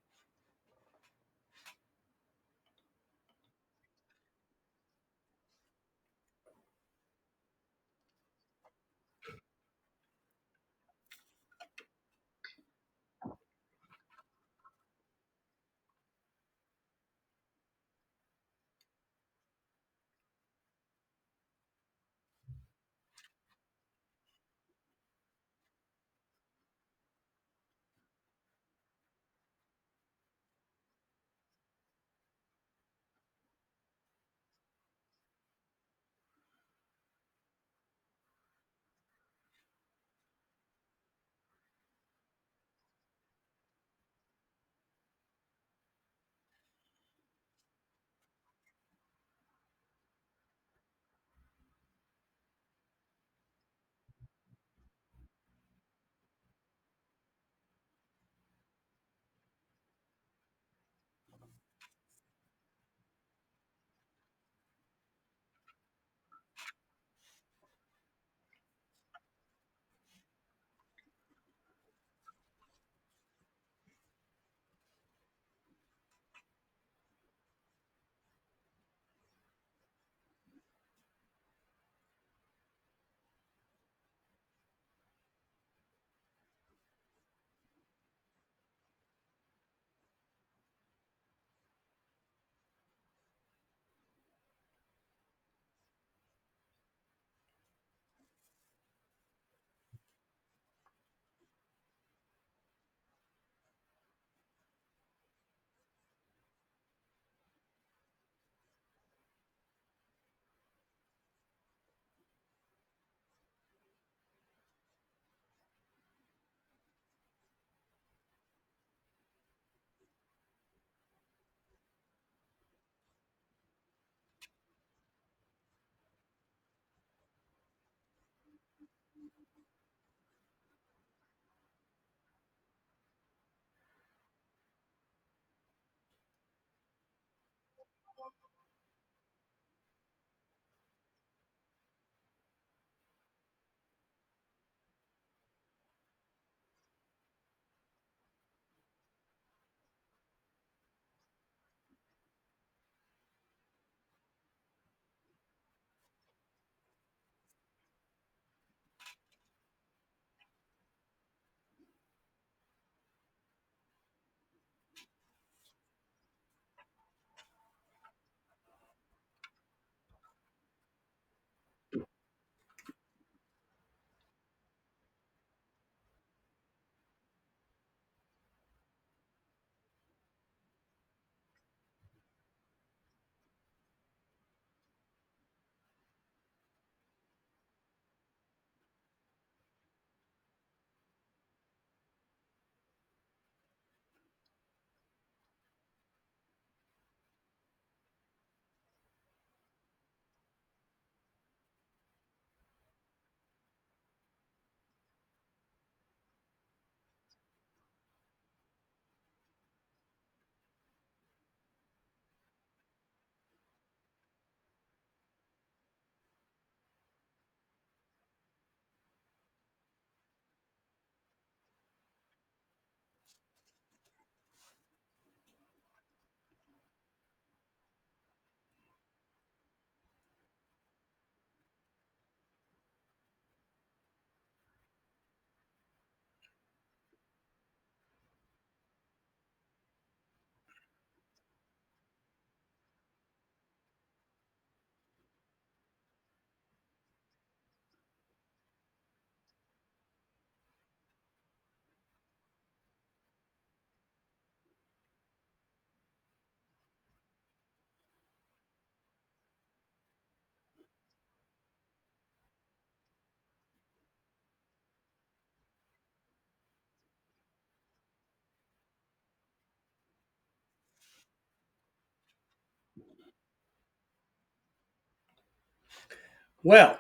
Speaker 1: Well,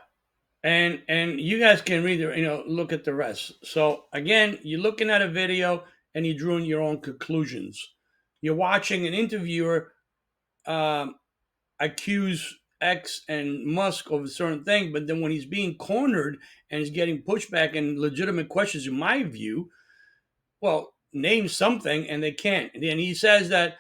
Speaker 1: and you guys can read the, look at the rest. So again, you're looking at a video and you're drawing your own conclusions. You're watching an interviewer um, accuse X and Musk of a certain thing, but then when he's being cornered and he's getting pushback and legitimate questions, in my view, well, name something, and they can't. And then he says that,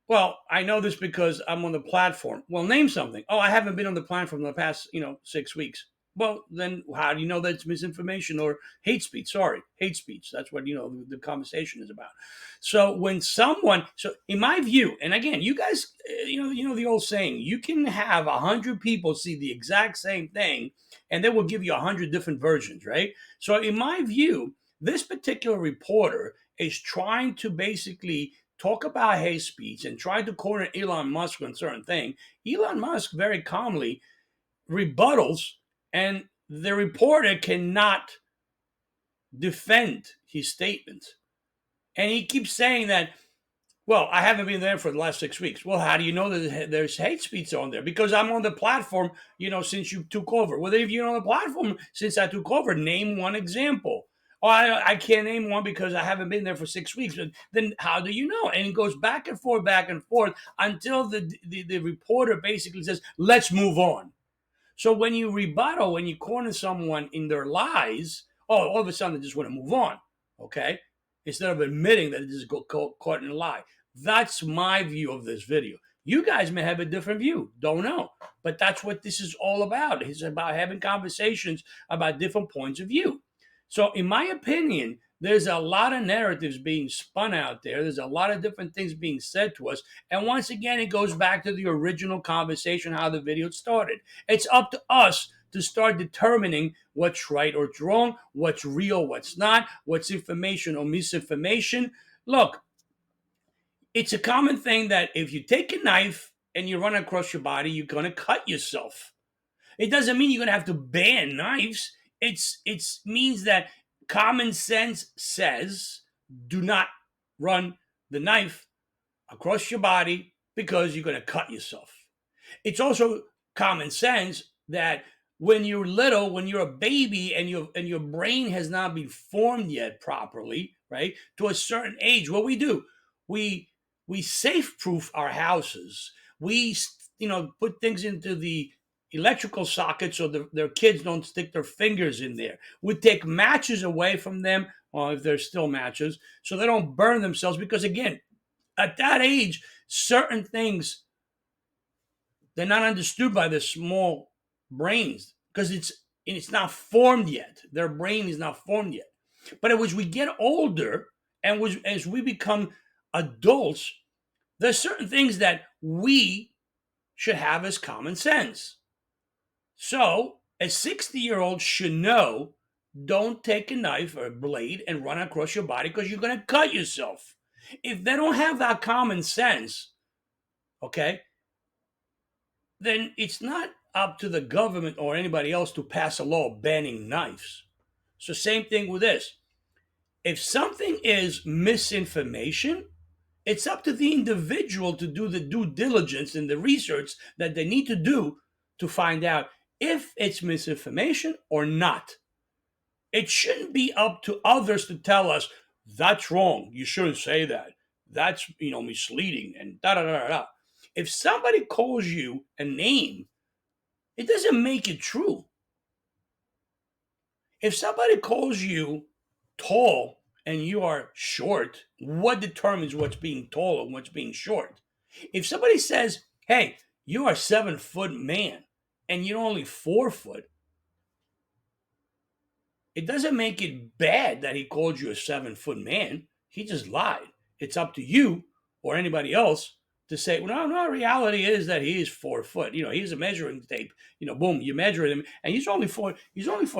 Speaker 1: well, I know this because I'm on the platform. Well, name something. Oh, I haven't been on the platform in the past, 6 weeks. Well, then how do you know that's misinformation or hate speech? Sorry, hate speech. That's what the conversation is about. So when someone, so in my view, and again, you guys, you know the old saying, you can have 100 people see the exact same thing, and they will give you 100 different versions, right? So in my view, this particular reporter is trying to basically talk about hate speech and try to corner Elon Musk on certain thing. Elon Musk very calmly rebuttals, and the reporter cannot defend his statement. And he keeps saying that, well, I haven't been there for the last 6 weeks. Well, how do you know that there's hate speech on there? Because I'm on the platform, since you took over. Well, if you're on the platform since I took over, name one example. Oh, I can't name one because I haven't been there for 6 weeks. But then how do you know? And it goes back and forth until the reporter basically says, let's move on. So when you rebuttal, when you corner someone in their lies, oh, all of a sudden they just want to move on, okay? Instead of admitting that it is caught in a lie. That's my view of this video. You guys may have a different view. Don't know. But that's what this is all about. It's about having conversations about different points of view. So, in my opinion, there's a lot of narratives being spun out there. There's a lot of different things being said to us. And once again, it goes back to the original conversation, how the video started. It's up to us to start determining what's right or what's wrong, what's real, what's not, what's information or misinformation. Look, it's a common thing that if you take a knife and you run across your body, you're going to cut yourself. It doesn't mean you're going to have to ban knives. It's means that common sense says do not run the knife across your body because you're going to cut yourself. It's also common sense that when you're little, when you're a baby and your brain has not been formed yet properly, right? To a certain age, what we do, we we safe proof our houses. We put things into the electrical socket so their kids don't stick their fingers in there. We take matches away from them, or if there's still matches, so they don't burn themselves. Because again, at that age, certain things they're not understood by the small brains because it's not formed yet. Their brain is not formed yet. But as we get older and as we become adults, there's certain things that we should have as common sense. So a 60-year-old should know don't take a knife or a blade and run across your body because you're going to cut yourself. If they don't have that common sense, okay, then it's not up to the government or anybody else to pass a law banning knives. So, same thing with this. If something is misinformation, it's up to the individual to do the due diligence and the research that they need to do to find out if it's misinformation or not. It shouldn't be up to others to tell us that's wrong. You shouldn't say that. That's misleading and da da da da. If somebody calls you a name, it doesn't make it true. If somebody calls you tall and you are short, what determines what's being tall and what's being short? If somebody says, hey, you are 7 foot man and you're only 4 foot, it doesn't make it bad that he called you a 7 foot man. He just lied. It's up to you or anybody else to say, well, no, reality is that he is 4 foot. He's a measuring tape. Boom, you measure him, and He's only 4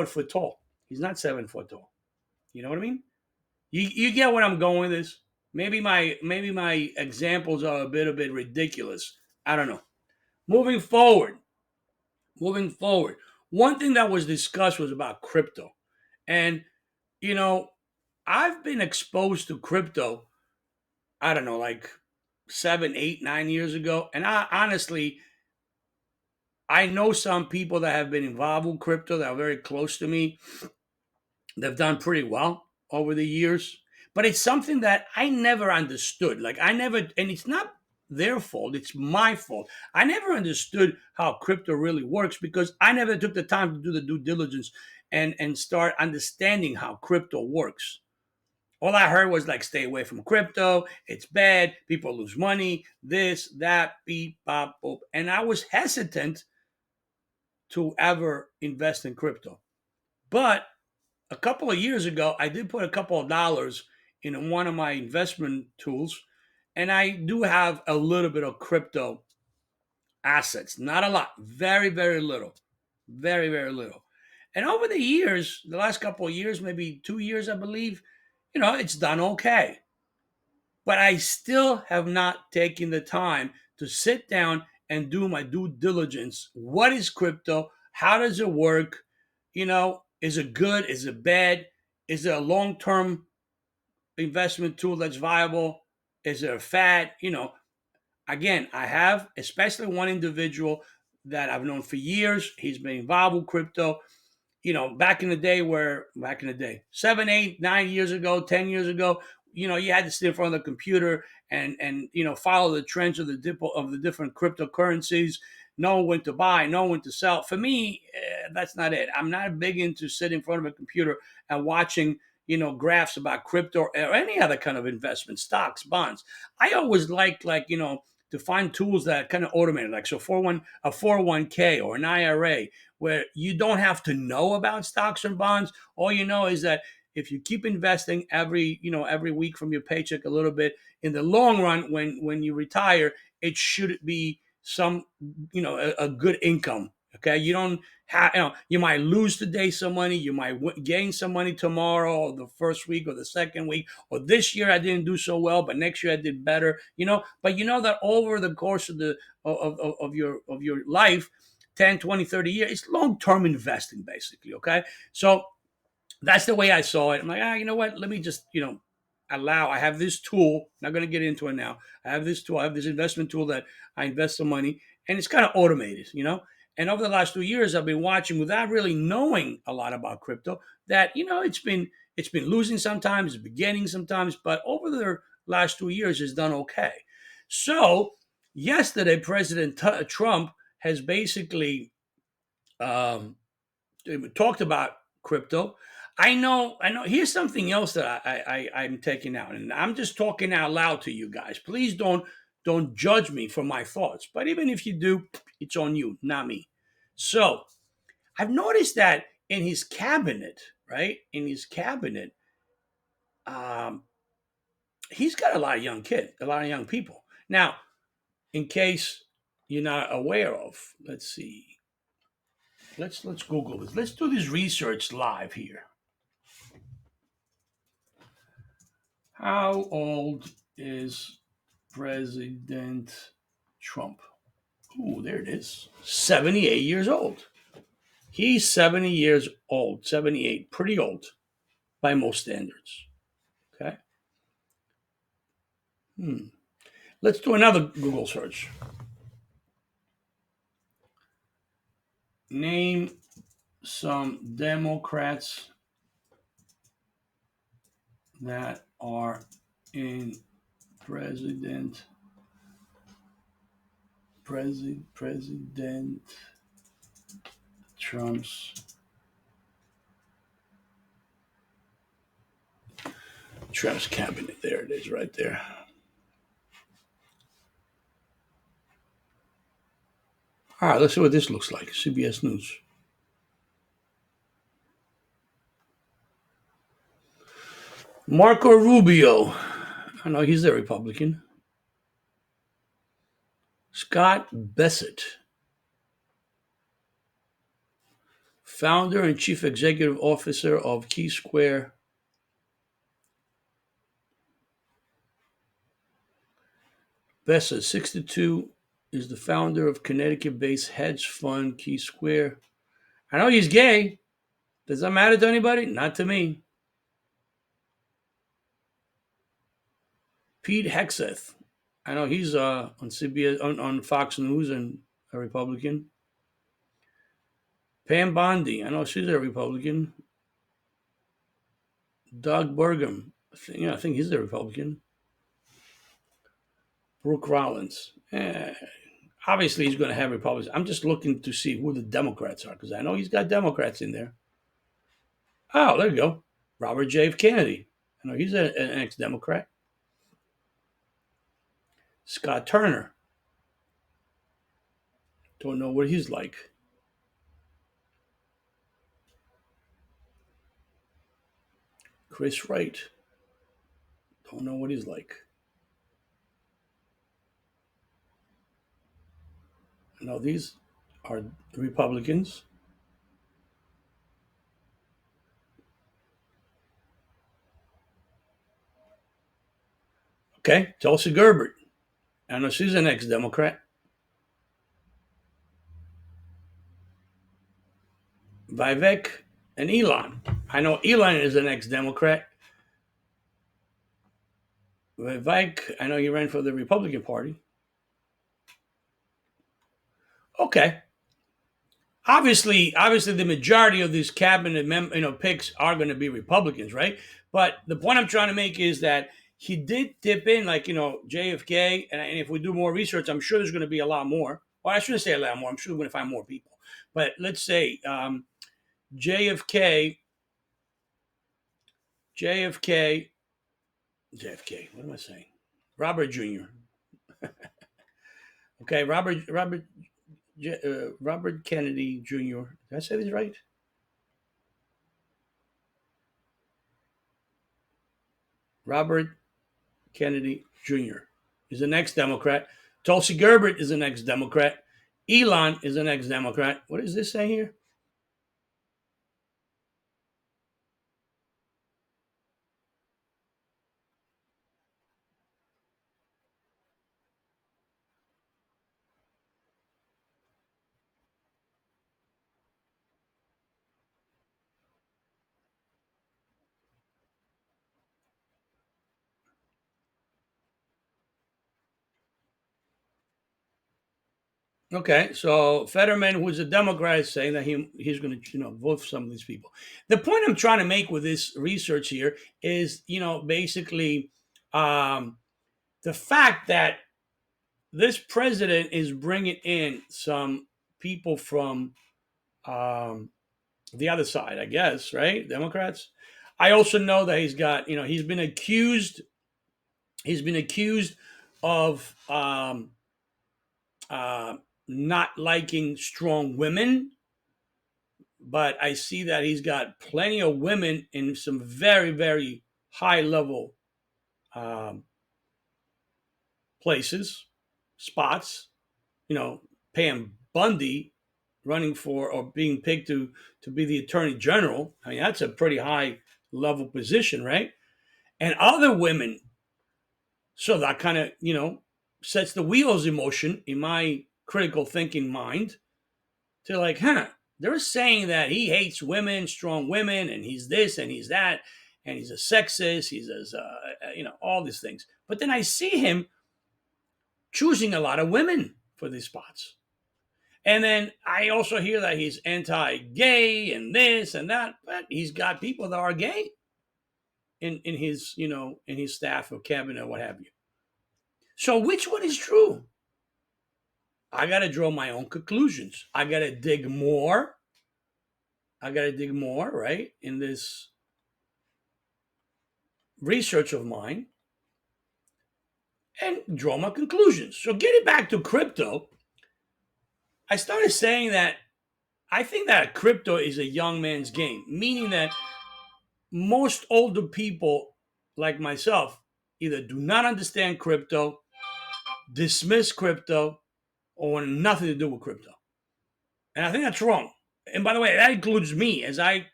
Speaker 1: foot tall. He's not 7 foot tall. You know what I mean? You get what I'm going with this? Maybe my examples are a bit ridiculous. I don't know. Moving forward, moving forward. One thing that was discussed was about crypto, and you know, I've been exposed to crypto, I don't know, like 7, 8, 9 years ago. And I honestly, I know some people that have been involved with crypto that are very close to me. They've done pretty well over the years, but it's something that I never understood. Like I never, and it's not their fault, it's my fault. I never understood how crypto really works because I never took the time to do the due diligence and start understanding how crypto works. All I heard was like, stay away from crypto. It's bad. People lose money. This, that, beep, bop, boop. And I was hesitant to ever invest in crypto. But a couple of years ago, I did put a couple of dollars in one of my investment tools, and I do have a little bit of crypto assets. Not a lot, very, very little, very, very little. And over the years, the last couple of years, maybe 2 years, I believe, it's done okay. But I still have not taken the time to sit down and do my due diligence. What is crypto? How does it work? Is it good? Is it bad? Is it a long term investment tool that's viable? Is it a fad? Again, I have especially one individual that I've known for years. He's been involved with crypto. Back in the day, 7, 8, 9 years ago, 10 years ago, you had to sit in front of the computer and follow the trends of the different cryptocurrencies, know when to buy, know when to sell. For me, that's not it. I'm not big into sitting in front of a computer and watching graphs about crypto or any other kind of investment, stocks, bonds. I always like to find tools that kind of automate, like so for one a 401k or an IRA, where you don't have to know about stocks and bonds. All you know is that if you keep investing every week from your paycheck a little bit, in the long run, when you retire, it should be some a good income. Okay, you don't have you might lose today some money, you might gain some money tomorrow, or the first week, or the second week, or this year I didn't do so well, but next year I did better. But you know that over the course of your life, 10, 20, 30 years. It's long-term investing, basically. Okay. So that's the way I saw it. I'm like, you know what? Let me just, I have this tool. Not going to get into it now. I have this tool. I have this investment tool that I invest some money, and it's kind of automated. And over the last 2 years, I've been watching without really knowing a lot about crypto. That it's been losing sometimes, it's been gaining sometimes, but over the last 2 years, it's done okay. So yesterday, President Trump has basically um, talked about crypto. I know. Here's something else that I'm taking out, and I'm just talking out loud to you guys. Please don't judge me for my thoughts. But even if you do, it's on you, not me. So I've noticed that in his cabinet, right? In his cabinet, um, he's got a lot of young kids, a lot of young people. Now, in case you're not aware of, let's see. Let's Google this. Let's do this research live here. How old is President Trump? Ooh, there it is. 78 years old. He's 70 years old. 78. Pretty old by most standards. Okay. Hmm. Let's do another Google search. Name some Democrats that are in President President Trump's cabinet. There it is, right there. All right, let's see what this looks like. CBS News. Marco Rubio. I know he's a Republican. Scott Bassett, founder and chief executive officer of Key Square. Bassett, 62, is the founder of Connecticut-based hedge fund Key Square. I know he's gay. Does that matter to anybody? Not to me. Pete Hegseth. I know he's on CBS on Fox News and a Republican. Pam Bondi, I know she's a Republican. Doug Burgum, I think he's a Republican. Brooke Rollins. Obviously, he's going to have Republicans. I'm just looking to see who the Democrats are because I know he's got Democrats in there. Oh, there you go. Robert J. F. Kennedy. I know he's an ex-Democrat. Scott Turner. Don't know what he's like. Chris Wright. Don't know what he's like. No, these are Republicans. Okay, Tulsi Gabbard. I know she's an ex-Democrat. Vivek and Elon. I know Elon is an ex-Democrat. Vivek, I know he ran for the Republican Party. Okay. Obviously, the majority of these picks are going to be Republicans, right? But the point I'm trying to make is that he did dip in, like JFK, and if we do more research, I'm sure there's going to be a lot more. Well, I shouldn't say a lot more. I'm sure we're going to find more people. But let's say JFK, JFK, JFK. What am I saying? Robert Jr. Okay, Robert Kennedy Jr. Did I say this right? Robert Kennedy Jr. is an ex-Democrat. Tulsi Gabbard is an ex-Democrat. Elon is an ex-Democrat. What does this say here? Okay, so Fetterman, who's a Democrat, is saying that he's going to vote for some of these people. The point I'm trying to make with this research here is basically the fact that this president is bringing in some people from um, the other side, I guess, right? Democrats. I also know that he's got, he's been accused of uh, not liking strong women, but I see that he's got plenty of women in some very, very high level um, places, spots. Pam Bundy running for or being picked to be the attorney general. I mean, that's a pretty high level position, right? And other women. So that kind of sets the wheels in motion in my critical thinking mind to like, they're saying that he hates women, strong women, and he's this and he's that, and he's a sexist, all these things. But then I see him choosing a lot of women for these spots. And then I also hear that he's anti-gay and this and that, but he's got people that are gay in his in his staff or cabinet or what have you. So which one is true? I got to draw my own conclusions. I got to dig more. I got to dig more, right, in this research of mine and draw my conclusions. So getting back to crypto, I started saying that I think that crypto is a young man's game, meaning that most older people like myself either do not understand crypto, dismiss crypto, or want nothing to do with crypto. And I think that's wrong. And by the way, that includes me. As I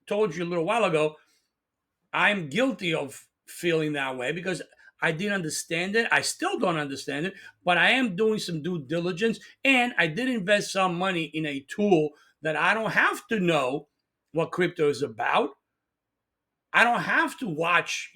Speaker 1: told you a little while ago, I'm guilty of feeling that way because I didn't understand it. I still don't understand it, but I am doing some due diligence and I did invest some money in a tool that I don't have to know what crypto is about. I don't have to watch,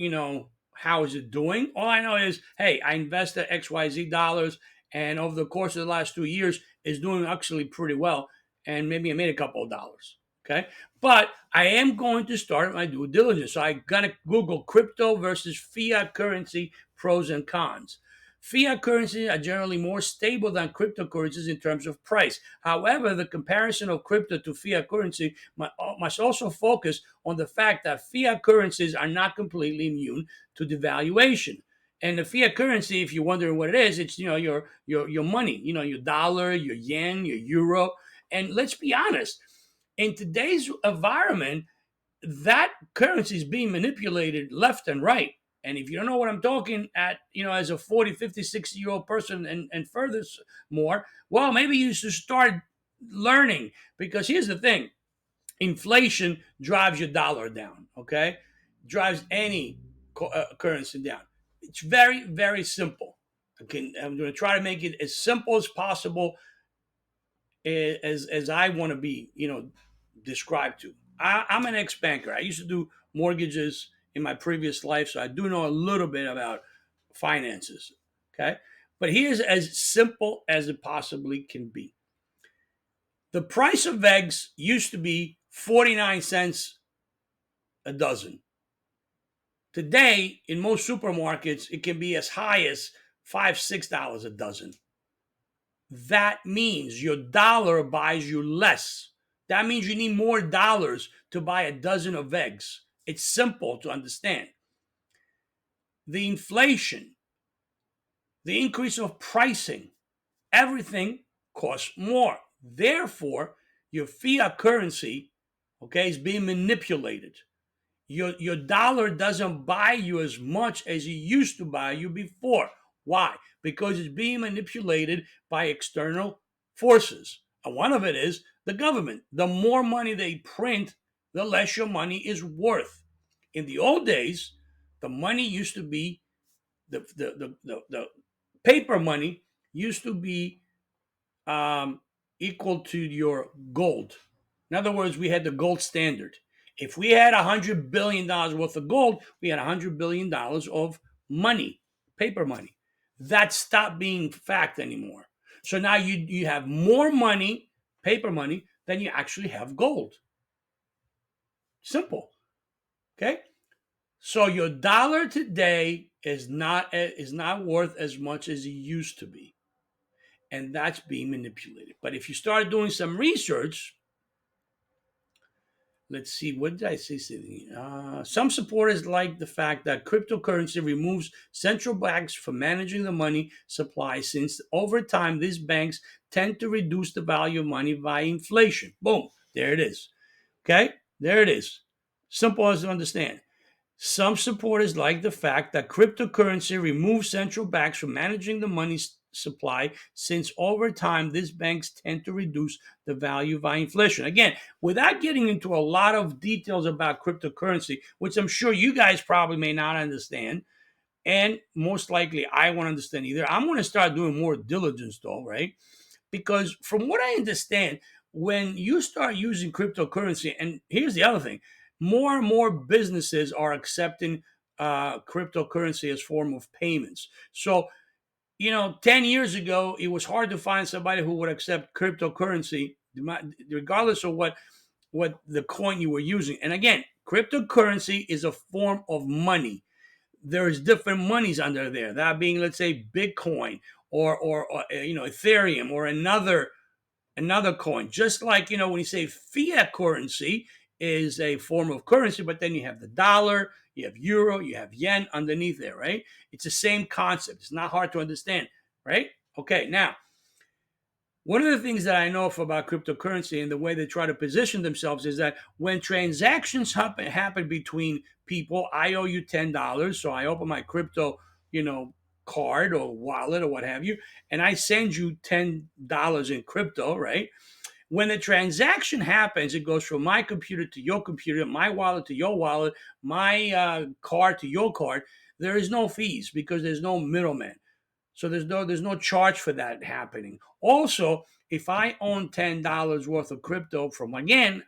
Speaker 1: how is it doing. All I know is, hey, I invested XYZ dollars and over the course of the last 2 years is doing actually pretty well. and maybe I made a couple of dollars. Okay. But I am going to start my due diligence. So I got to Google crypto versus fiat currency pros and cons. Fiat currencies are generally more stable than cryptocurrencies in terms of price. However, the comparison of crypto to fiat currency must also focus on the fact that fiat currencies are not completely immune to devaluation. And the fiat currency, if you're wondering what it is, it's your money, your dollar, your yen, your euro. And let's be honest, in today's environment, that currency is being manipulated left and right. And if you don't know what I'm talking at, as a 40, 50, 60-year-old person and furthermore, well, maybe you should start learning, because here's the thing: inflation drives your dollar down, okay? Drives any currency down. It's very, very simple. I'm going to try to make it as simple as possible, as I want to be, described to. I'm an ex banker. I used to do mortgages in my previous life, so I do know a little bit about finances. Okay, but here's as simple as it possibly can be. The price of eggs used to be 49 cents a dozen. Today, in most supermarkets, it can be as high as $5, $6 a dozen. That means your dollar buys you less. That means you need more dollars to buy a dozen of eggs. It's simple to understand. The inflation, the increase of pricing, everything costs more. Therefore, your fiat currency, okay, is being manipulated. Your dollar doesn't buy you as much as it used to buy you before. Why? Because it's being manipulated by external forces. And one of it is the government. The more money they print, the less your money is worth. In the old days, the money used to be the paper money used to be equal to your gold. In other words, we had the gold standard. If we had $100 billion worth of gold, we had $100 billion of money, paper money. That stopped being fact anymore. So now you have more money, paper money, than you actually have gold. Simple. Okay. So your dollar today is not worth as much as it used to be, and that's being manipulated. But if you start doing some research, let's see, what did I say? Some supporters like the fact that cryptocurrency removes central banks from managing the money supply, since over time these banks tend to reduce the value of money via inflation. Boom, there it is. Okay, there it is. Simple as to understand. Some supporters like the fact that cryptocurrency removes central banks from managing the money supply, since over time these banks tend to reduce the value via inflation. Again, without getting into a lot of details about cryptocurrency, which I'm sure you guys probably may not understand, and most likely I won't understand either. I'm going to start doing more diligence though, right? Because from what I understand, when you start using cryptocurrency, and here's the other thing, more and more businesses are accepting cryptocurrency as form of payments. So 10 years ago, it was hard to find somebody who would accept cryptocurrency, regardless of what the coin you were using. And again, cryptocurrency is a form of money. There's different monies under there. That being, let's say, Bitcoin or Ethereum or another coin. Just like when you say fiat currency is a form of currency, but then you have the dollar, you have euro, you have yen underneath there, right? It's the same concept. It's not hard to understand, right? Okay, now one of the things that I know about cryptocurrency and the way they try to position themselves is that when transactions happen between people, I owe you $10, so I open my crypto, card or wallet or what have you, and I send you $10 in crypto, right? When the transaction happens, it goes from my computer to your computer, my wallet to your wallet, my card to your card. There is no fees because there's no middleman. So there's no charge for that happening. Also, if I own $10 worth of crypto from, again,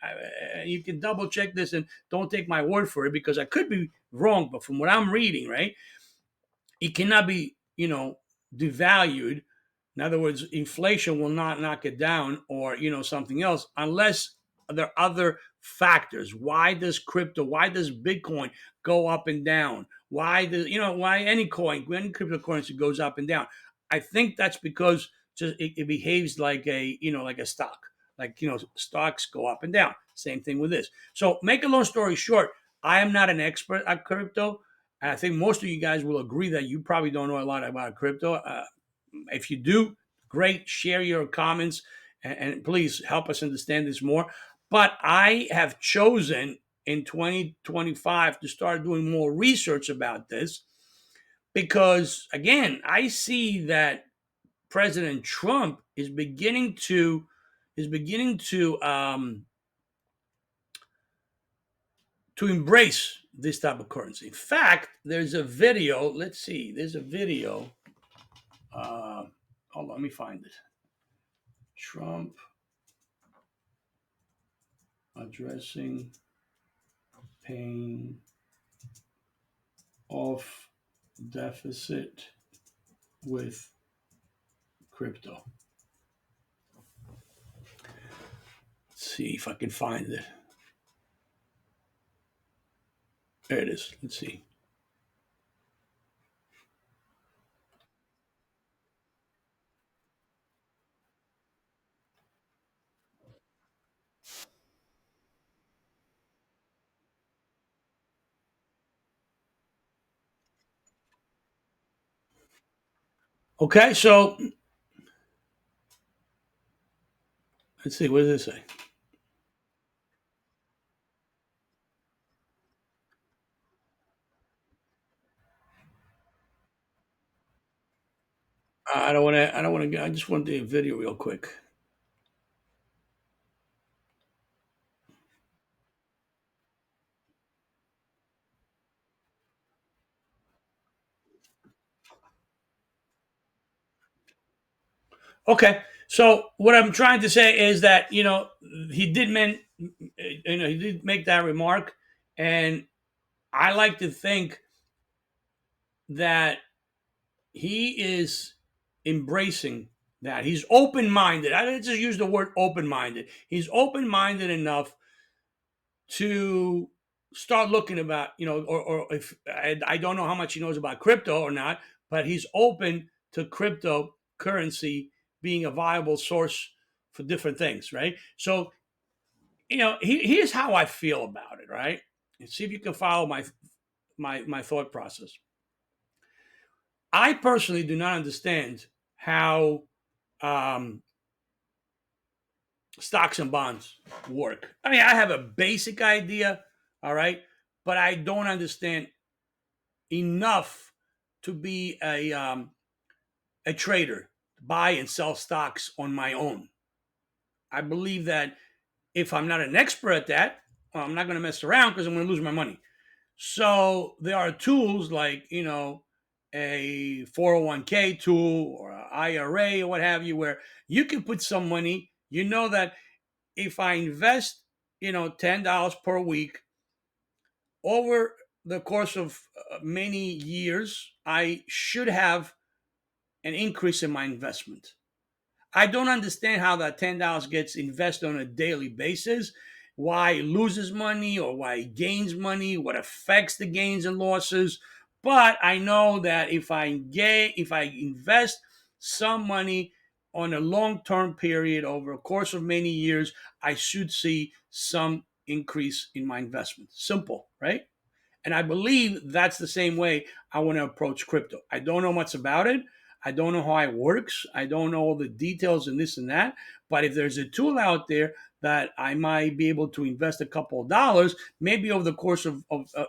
Speaker 1: you can double check this and don't take my word for it because I could be wrong, but from what I'm reading, right, it cannot be devalued In other words, inflation will not knock it down, or something else, unless there are other factors. Why does crypto? Why does Bitcoin go up and down? Why any coin, any cryptocurrency goes up and down? I think that's because just it behaves like a stock. Like stocks go up and down. Same thing with this. So, make a long story short, I am not an expert at crypto. And I think most of you guys will agree that you probably don't know a lot about crypto. If you do, great. Share your comments, and please help us understand this more. But I have chosen in 2025 to start doing more research about this because, again, I see that President Trump is beginning to embrace this type of currency. In fact, there's a video. Let's see. There's a video. Uh, Hold on, let me find it. Trump addressing pain of deficit with crypto. Let's see if I can find it. There it is. Let's see. Okay, so let's see. What does it say? I don't want to. I don't want to. I just want the video real quick. Okay, so what I'm trying to say is that he did men, he did make that remark, and I like to think that he is embracing that. He's open minded. I just use the word open minded. He's open minded enough to start looking about, or if I don't know how much he knows about crypto or not, but he's open to cryptocurrency being a viable source for different things, right? So, here's how I feel about it, right? And see if you can follow my thought process. I personally do not understand how um, stocks and bonds work. I mean, I have a basic idea, all right, but I don't understand enough to be a trader, buy and sell stocks on my own. I believe that if I'm not an expert at that, well, I'm not going to mess around because I'm going to lose my money. So there are tools like, a 401k tool or an IRA or what have you, where you can put some money. You know that if I invest, $10 per week over the course of many years, I should have an increase in my investment. I don't understand how that $10 gets invested on a daily basis, why it loses money or why it gains money, what affects the gains and losses. But I know that if I invest some money on a long-term period over a course of many years, I should see some increase in my investment. Simple, right? And I believe that's the same way I want to approach crypto. I don't know much about it. I don't know how it works. I don't know all the details and this and that. But if there's a tool out there that I might be able to invest a couple of dollars, maybe over the course of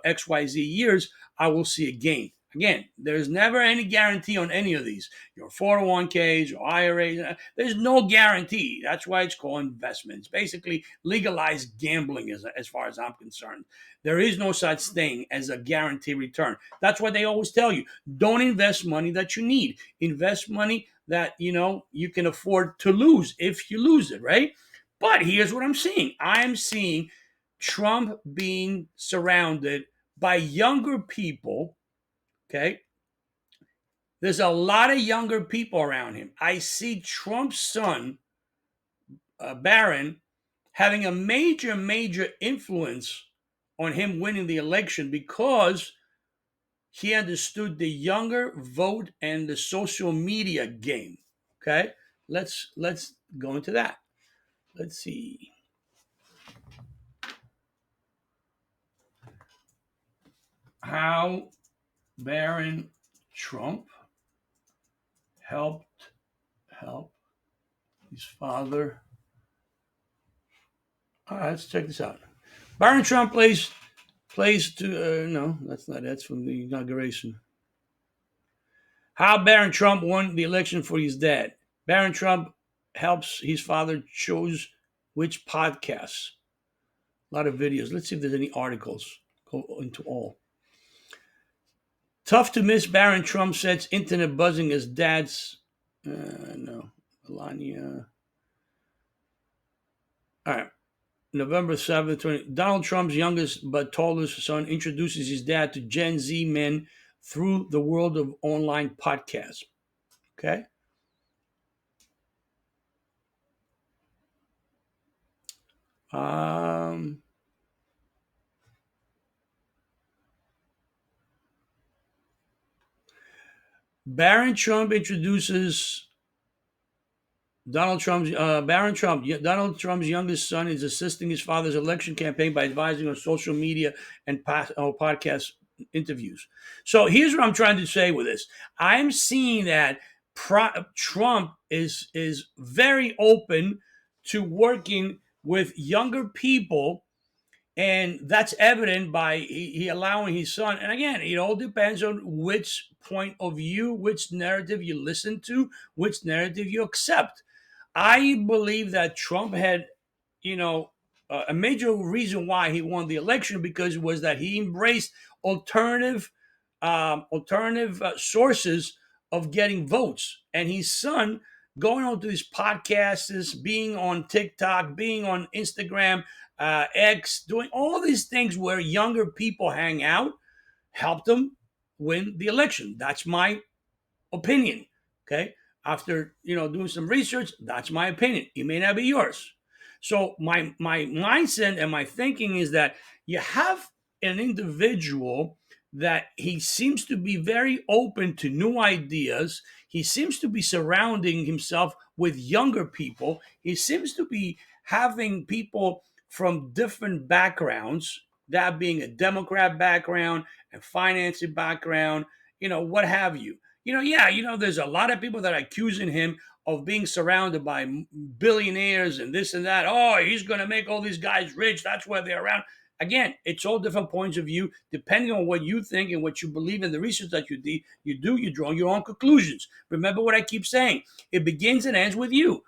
Speaker 1: XYZ years, I will see a gain. Again, there's never any guarantee on any of these. Your 401ks, your IRAs, there's no guarantee. That's why it's called investments. Basically, legalized gambling as far as I'm concerned. There is no such thing as a guaranteed return. That's why they always tell you, don't invest money that you need. Invest money that you can afford to lose if you lose it, right? But here's what I'm seeing. I'm seeing Trump being surrounded by younger people, okay, There's a lot of younger people around him. I see Trump's son, Barron, having a major, major influence on him winning the election because he understood the younger vote and the social media game. Okay, let's go into that. Let's see how Barron Trump help his father. All right, let's check this out. Barron Trump plays to no, that's not that's from the inauguration. How Barron Trump won the election for his dad. Barron Trump helps his father choose which podcasts. A lot of videos. Let's see if there's any articles. Go into all. Tough to miss. Barron Trump sets internet buzzing as dad's. No, Melania. All right. November 7th, 20. Donald Trump's youngest but tallest son introduces his dad to Gen Z men through the world of online podcasts. Okay. Um, Barron Trump introduces Donald Trump's youngest son is assisting his father's election campaign by advising on social media and podcast interviews. So here's what I'm trying to say with this: I'm seeing that Trump is very open to working with younger people, and that's evident by he allowing his son. And again, it all depends on which point of view, which narrative you listen to, which narrative you accept. I believe that Trump had, you know, a major reason why he won the election because it was that he embraced alternative sources of getting votes, and his son going on to these podcasts, being on TikTok, being on Instagram, X, doing all these things where younger people hang out, helped him win the election. That's my opinion. Okay. After doing some research, that's my opinion. It may not be yours. So my mindset and my thinking is that you have an individual that he seems to be very open to new ideas. He seems to be surrounding himself with younger people. He seems to be having people from different backgrounds, that being a Democrat background, a financing background, what have you. Yeah, there's a lot of people that are accusing him of being surrounded by billionaires and this and that. Oh, he's going to make all these guys rich. That's why they're around. Again, it's all different points of view, depending on what you think and what you believe in the research that you draw your own conclusions. Remember what I keep saying. It begins and ends with you.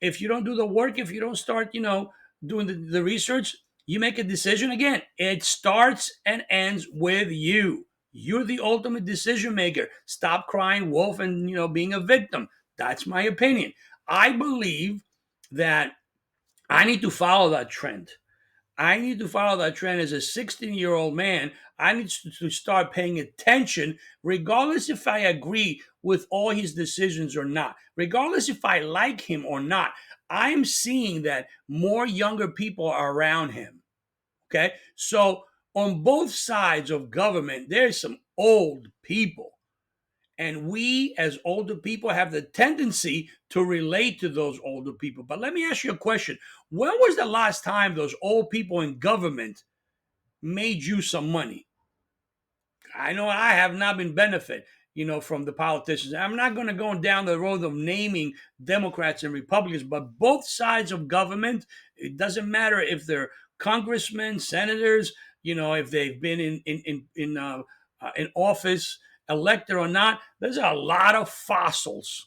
Speaker 1: If you don't do the work, if you don't start, doing the research, you make a decision. Again, it starts and ends with you. You're the ultimate decision maker. Stop crying wolf and being a victim. That's my opinion. I believe that I need to follow that trend. I need to follow that trend as a 16-year-old man. I need to start paying attention, regardless if I agree with all his decisions or not, regardless if I like him or not. I'm seeing that more younger people are around him. Okay. So on both sides of government, there's some old people. And we, as older people, have the tendency to relate to those older people. But let me ask you a question. When was the last time those old people in government made you some money? I know I have not been benefit, from the politicians. I'm not going to go down the road of naming Democrats and Republicans, but both sides of government, it doesn't matter if they're congressmen, senators, if they've been in office, elected or not. There's a lot of fossils,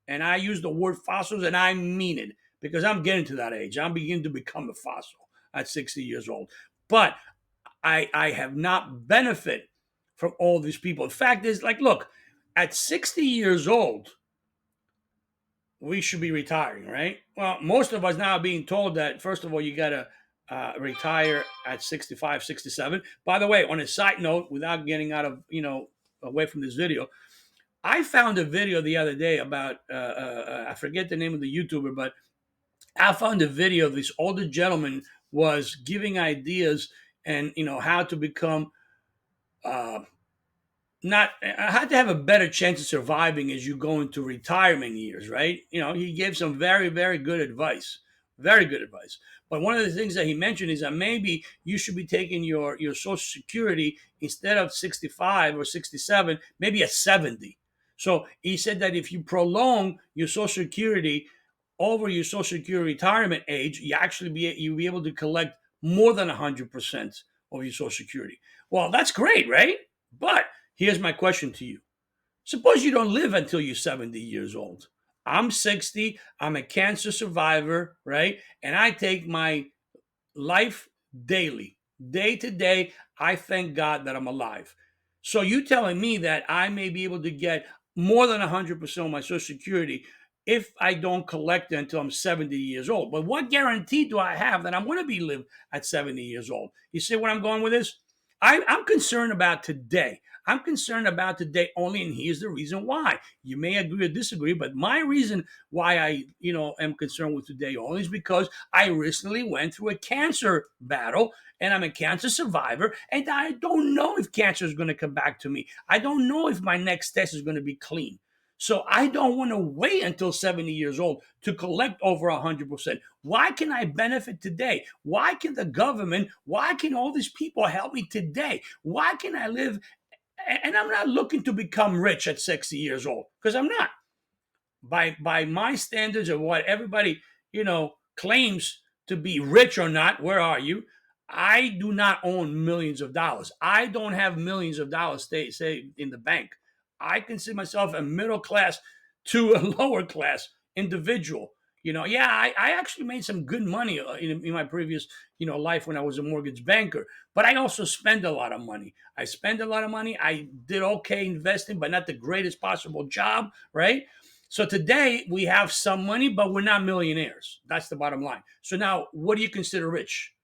Speaker 1: and I use the word fossils, and I mean it because I'm getting to that age. I'm beginning to become a fossil at 60 years old, but I have not benefited from all these people. The fact is, like, look, at 60 years old, we should be retiring, right? Well, most of us now are being told that, first of all, you got to retire at 65, 67. By the way, on a side note, without getting out of, away from this video, I found a video the other day about I forget the name of the YouTuber, but I found a video of this older gentleman was giving ideas and how to become uh, not how to have a better chance of surviving as you go into retirement years, right? He gave some very, very good advice, very good advice. But one of the things that he mentioned is that maybe you should be taking your Social Security instead of 65 or 67, maybe at 70. So he said that if you prolong your Social Security over your Social Security retirement age, you'll be able to collect more than 100% of your Social Security. Well, that's great, right? But here's my question to you. Suppose you don't live until you're 70 years old. I'm 60. I'm a cancer survivor, right? And I take my life daily, day to day. I thank God that I'm alive. So you telling me that I may be able to get more than 100% of my Social Security if I don't collect it until I'm 70 years old. But what guarantee do I have that I'm going to be live at 70 years old? You see where I'm going with this? I'm concerned about today. I'm concerned about today only, and here's the reason why. You may agree or disagree, but my reason why I am concerned with today only is because I recently went through a cancer battle and I'm a cancer survivor, and I don't know if cancer is going to come back to me. I don't know if my next test is going to be clean. So I don't want to wait until 70 years old to collect over 100%. Why can I benefit today? Why can the government, why can all these people help me today? Why can I live? And I'm not looking to become rich at 60 years old because I'm not by my standards of what everybody claims to be rich or not. Where are you? I do not own millions of dollars. I don't have millions of dollars say in the bank. I consider myself a middle class to a lower class individual. Yeah, I actually made some good money in my previous life when I was a mortgage banker, but I also spend a lot of money. I spend a lot of money. I did okay investing, but not the greatest possible job, right? So today we have some money, but we're not millionaires. That's the bottom line. So now, what do you consider rich?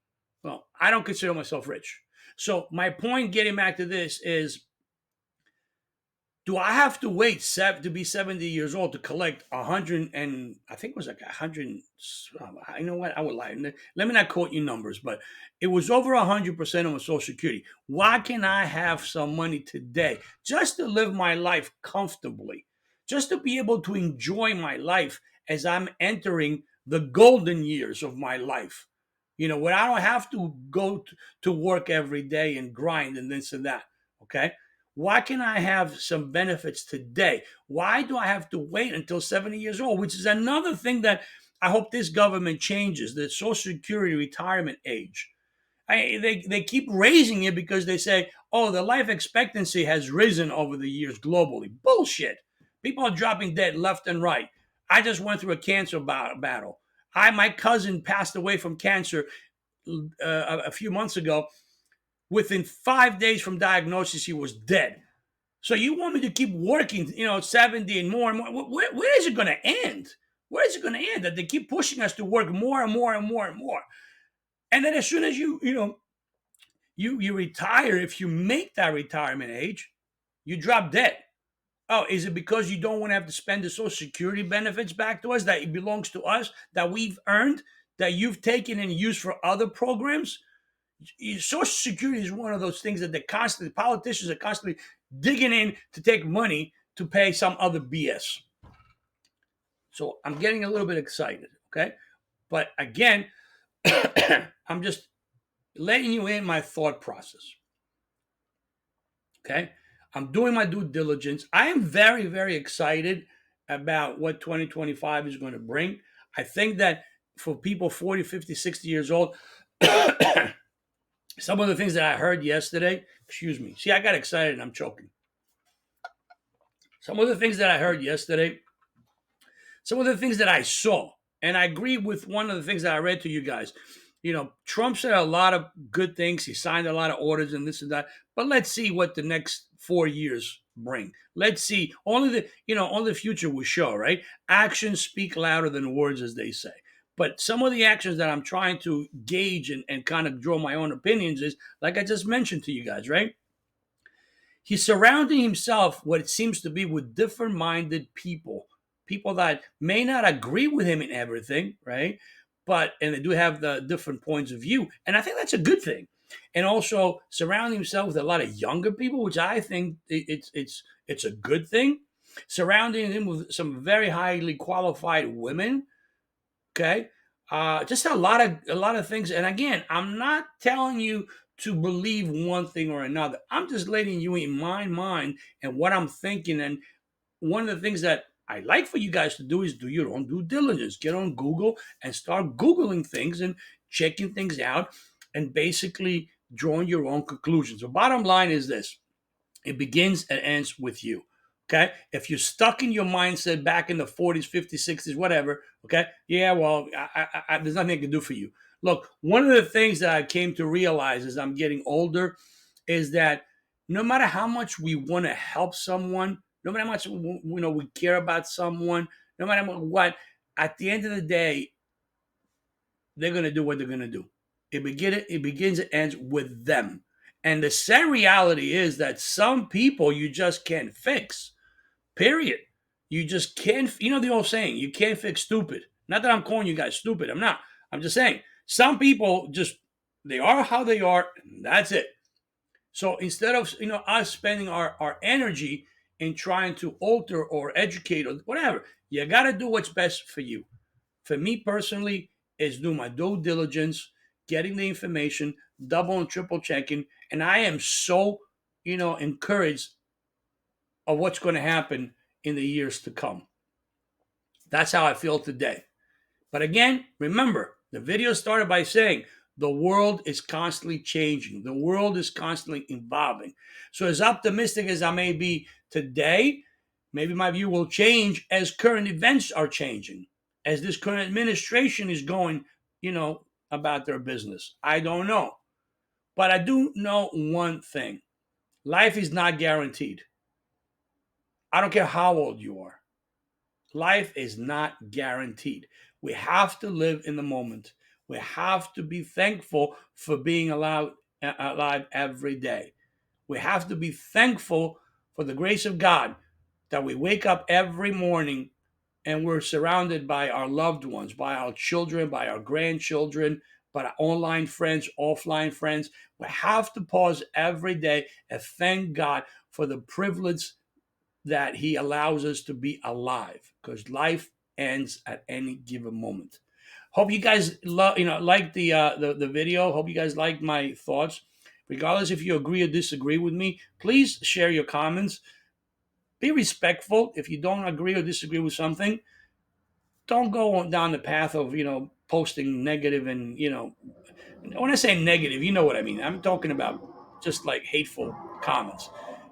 Speaker 1: Well, I don't consider myself rich. So my point, getting back to this, is do I have to wait to be 70 years old to collect 100 and I think it was like 100? I know what, I would lie. Let me not quote you numbers, but it was over 100% of my Social Security. Why can I have some money today just to live my life comfortably, just to be able to enjoy my life as I'm entering the golden years of my life? Where I don't have to go to work every day and grind and this and that. Okay. Why can I have some benefits today? Why do I have to wait until 70 years old? Which is another thing that I hope this government changes, the Social Security retirement age. They keep raising it because they say, oh, the life expectancy has risen over the years globally. Bullshit. People are dropping dead left and right. I just went through a cancer battle. My cousin passed away from cancer a few months ago. Within 5 days from diagnosis, he was dead. So you want me to keep working, 70 and more and more? Where is it going to end? Where is it going to end? That they keep pushing us to work more and more and more and more. And then as soon as you retire, if you make that retirement age, you drop dead. Oh, is it because you don't want to have to spend the Social Security benefits back to us, that it belongs to us, that we've earned, that you've taken and used for other programs? Social Security is one of those things that politicians are constantly digging in to take money to pay some other BS. So I'm getting a little bit excited, okay? But again, I'm just letting you in my thought process, okay? I'm doing my due diligence. I am very, very excited about what 2025 is going to bring. I think that for people 40, 50, 60 years old, some of the things that I heard yesterday, excuse me. See, I got excited and I'm choking. Some of the things that I heard yesterday, some of the things that I saw, and I agree with one of the things that I read to you guys. Trump said a lot of good things. He signed a lot of orders and this and that. But let's see what the next 4 years bring. Let's see. Only the future will show, right? Actions speak louder than words, as they say. But some of the actions that I'm trying to gauge and kind of draw my own opinions is, like I just mentioned to you guys, right? He's surrounding himself, what it seems to be, with different minded people, people that may not agree with him in everything, right? But, and they do have the different points of view. And I think that's a good thing. And also surrounding himself with a lot of younger people, which I think it's a good thing. Surrounding him with some very highly qualified women. Okay. Just a lot of things. And again, I'm not telling you to believe one thing or another. I'm just letting you in my mind and what I'm thinking. And one of the things that I like for you guys to do is do your own due diligence. Get on Google and start Googling things and checking things out and basically drawing your own conclusions. The bottom line is this: it begins and ends with you. Okay. If you're stuck in your mindset back in the 40s, 50s, 60s, whatever, okay, yeah, well, there's nothing I can do for you. Look, one of the things that I came to realize as I'm getting older is that no matter how much we want to help someone, no matter how much we care about someone, no matter what, at the end of the day, they're going to do what they're going to do. It begins and ends with them. And the sad reality is that some people you just can't fix. Period. You just can't. You know the old saying: you can't fix stupid. Not that I'm calling you guys stupid. I'm not. I'm just saying some people just they are how they are. And that's it. So instead of us spending our energy in trying to alter or educate or whatever, you got to do what's best for you. For me personally, is do my due diligence, getting the information, double and triple checking, and I am so encouraged of what's going to happen in the years to come. That's how I feel today. But again, remember, the video started by saying the world is constantly changing. The world is constantly evolving. So as optimistic as I may be today, maybe my view will change as current events are changing, as this current administration is going, about their business. I don't know. But I do know one thing. Life is not guaranteed. I don't care how old you are. Life is not guaranteed. We have to live in the moment. We have to be thankful for being alive every day. We have to be thankful for the grace of God that we wake up every morning and we're surrounded by our loved ones, by our children, by our grandchildren, by our online friends, offline friends. We have to pause every day and thank God for the privilege that he allows us to be alive, because life ends at any given moment. Hope you guys like the video. Hope you guys like my thoughts. Regardless if you agree or disagree with me, please share your comments. Be respectful. If you don't agree or disagree with something, don't go down the path of posting negative and when I say negative, you know what I mean. I'm talking about just like hateful comments.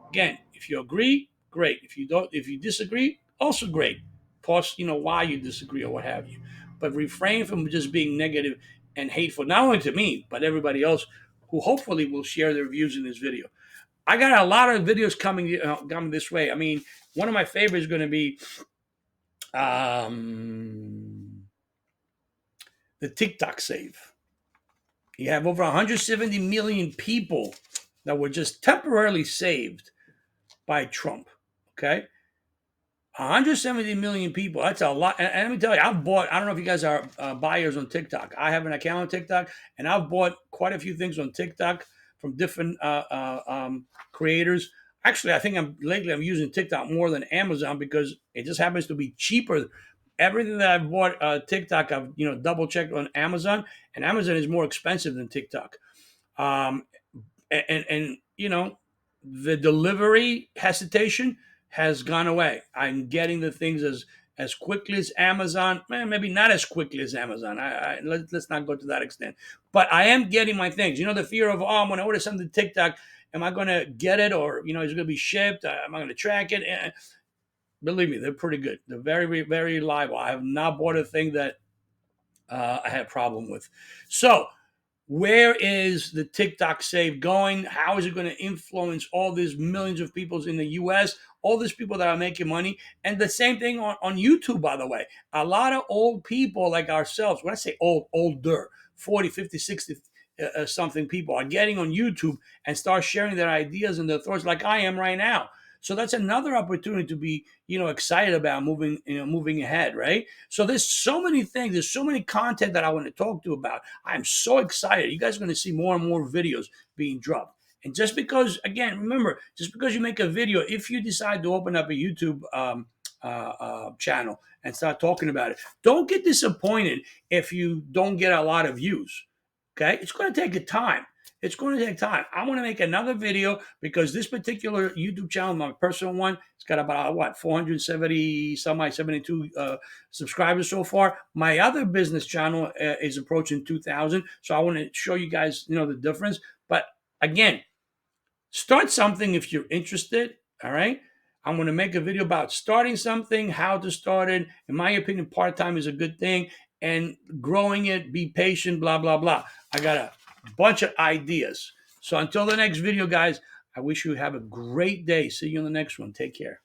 Speaker 1: Again, if you agree, great. If you disagree, also great. Plus, why you disagree or what have you. But refrain from just being negative and hateful, not only to me, but everybody else who hopefully will share their views in this video. I got a lot of videos coming this way. I mean, one of my favorites is going to be the TikTok save. You have over 170 million people that were just temporarily saved by Trump. Okay. 170 million people. That's a lot. And let me tell you, I don't know if you guys are buyers on TikTok. I have an account on TikTok, and I've bought quite a few things on TikTok from different creators. Actually, I think I'm using TikTok more than Amazon because it just happens to be cheaper. Everything that I've bought TikTok, I've double checked on Amazon, and Amazon is more expensive than TikTok. Um, and the delivery hesitation has gone away. I'm getting the things as quickly as Amazon. Maybe not as quickly as Amazon. Let's not go to that extent. But I am getting my things. The fear of I'm going to order something to TikTok. Am I going to get it, or is it going to be shipped? Am I going to track it? Believe me, they're pretty good. They're very, very reliable. I have not bought a thing that I had a problem with. So where is the TikTok save going? How is it going to influence all these millions of people in the US, all these people that are making money? And the same thing on YouTube, by the way. A lot of old people like ourselves, when I say old, older, 40, 50, 60 something people are getting on YouTube and start sharing their ideas and their thoughts like I am right now. So that's another opportunity to be, excited about moving ahead, right? So there's so many things, there's so many content that I want to talk to you about. I'm so excited. You guys are going to see more and more videos being dropped. And just because, again, remember, just because you make a video, if you decide to open up a YouTube channel and start talking about it, don't get disappointed if you don't get a lot of views. Okay, it's going to take a time. It's going to take time. I want to make another video because this particular YouTube channel, my personal one, it's got about 470 72 subscribers so far. My other business channel is approaching 2,000. So I want to show you guys, the difference. But again, start something if you're interested. All right. I'm going to make a video about starting something, how to start it. In my opinion, part time is a good thing, and growing it, be patient, blah, blah, blah. I got a bunch of ideas. So until the next video, guys, I wish you have a great day. See you in the next one. Take care.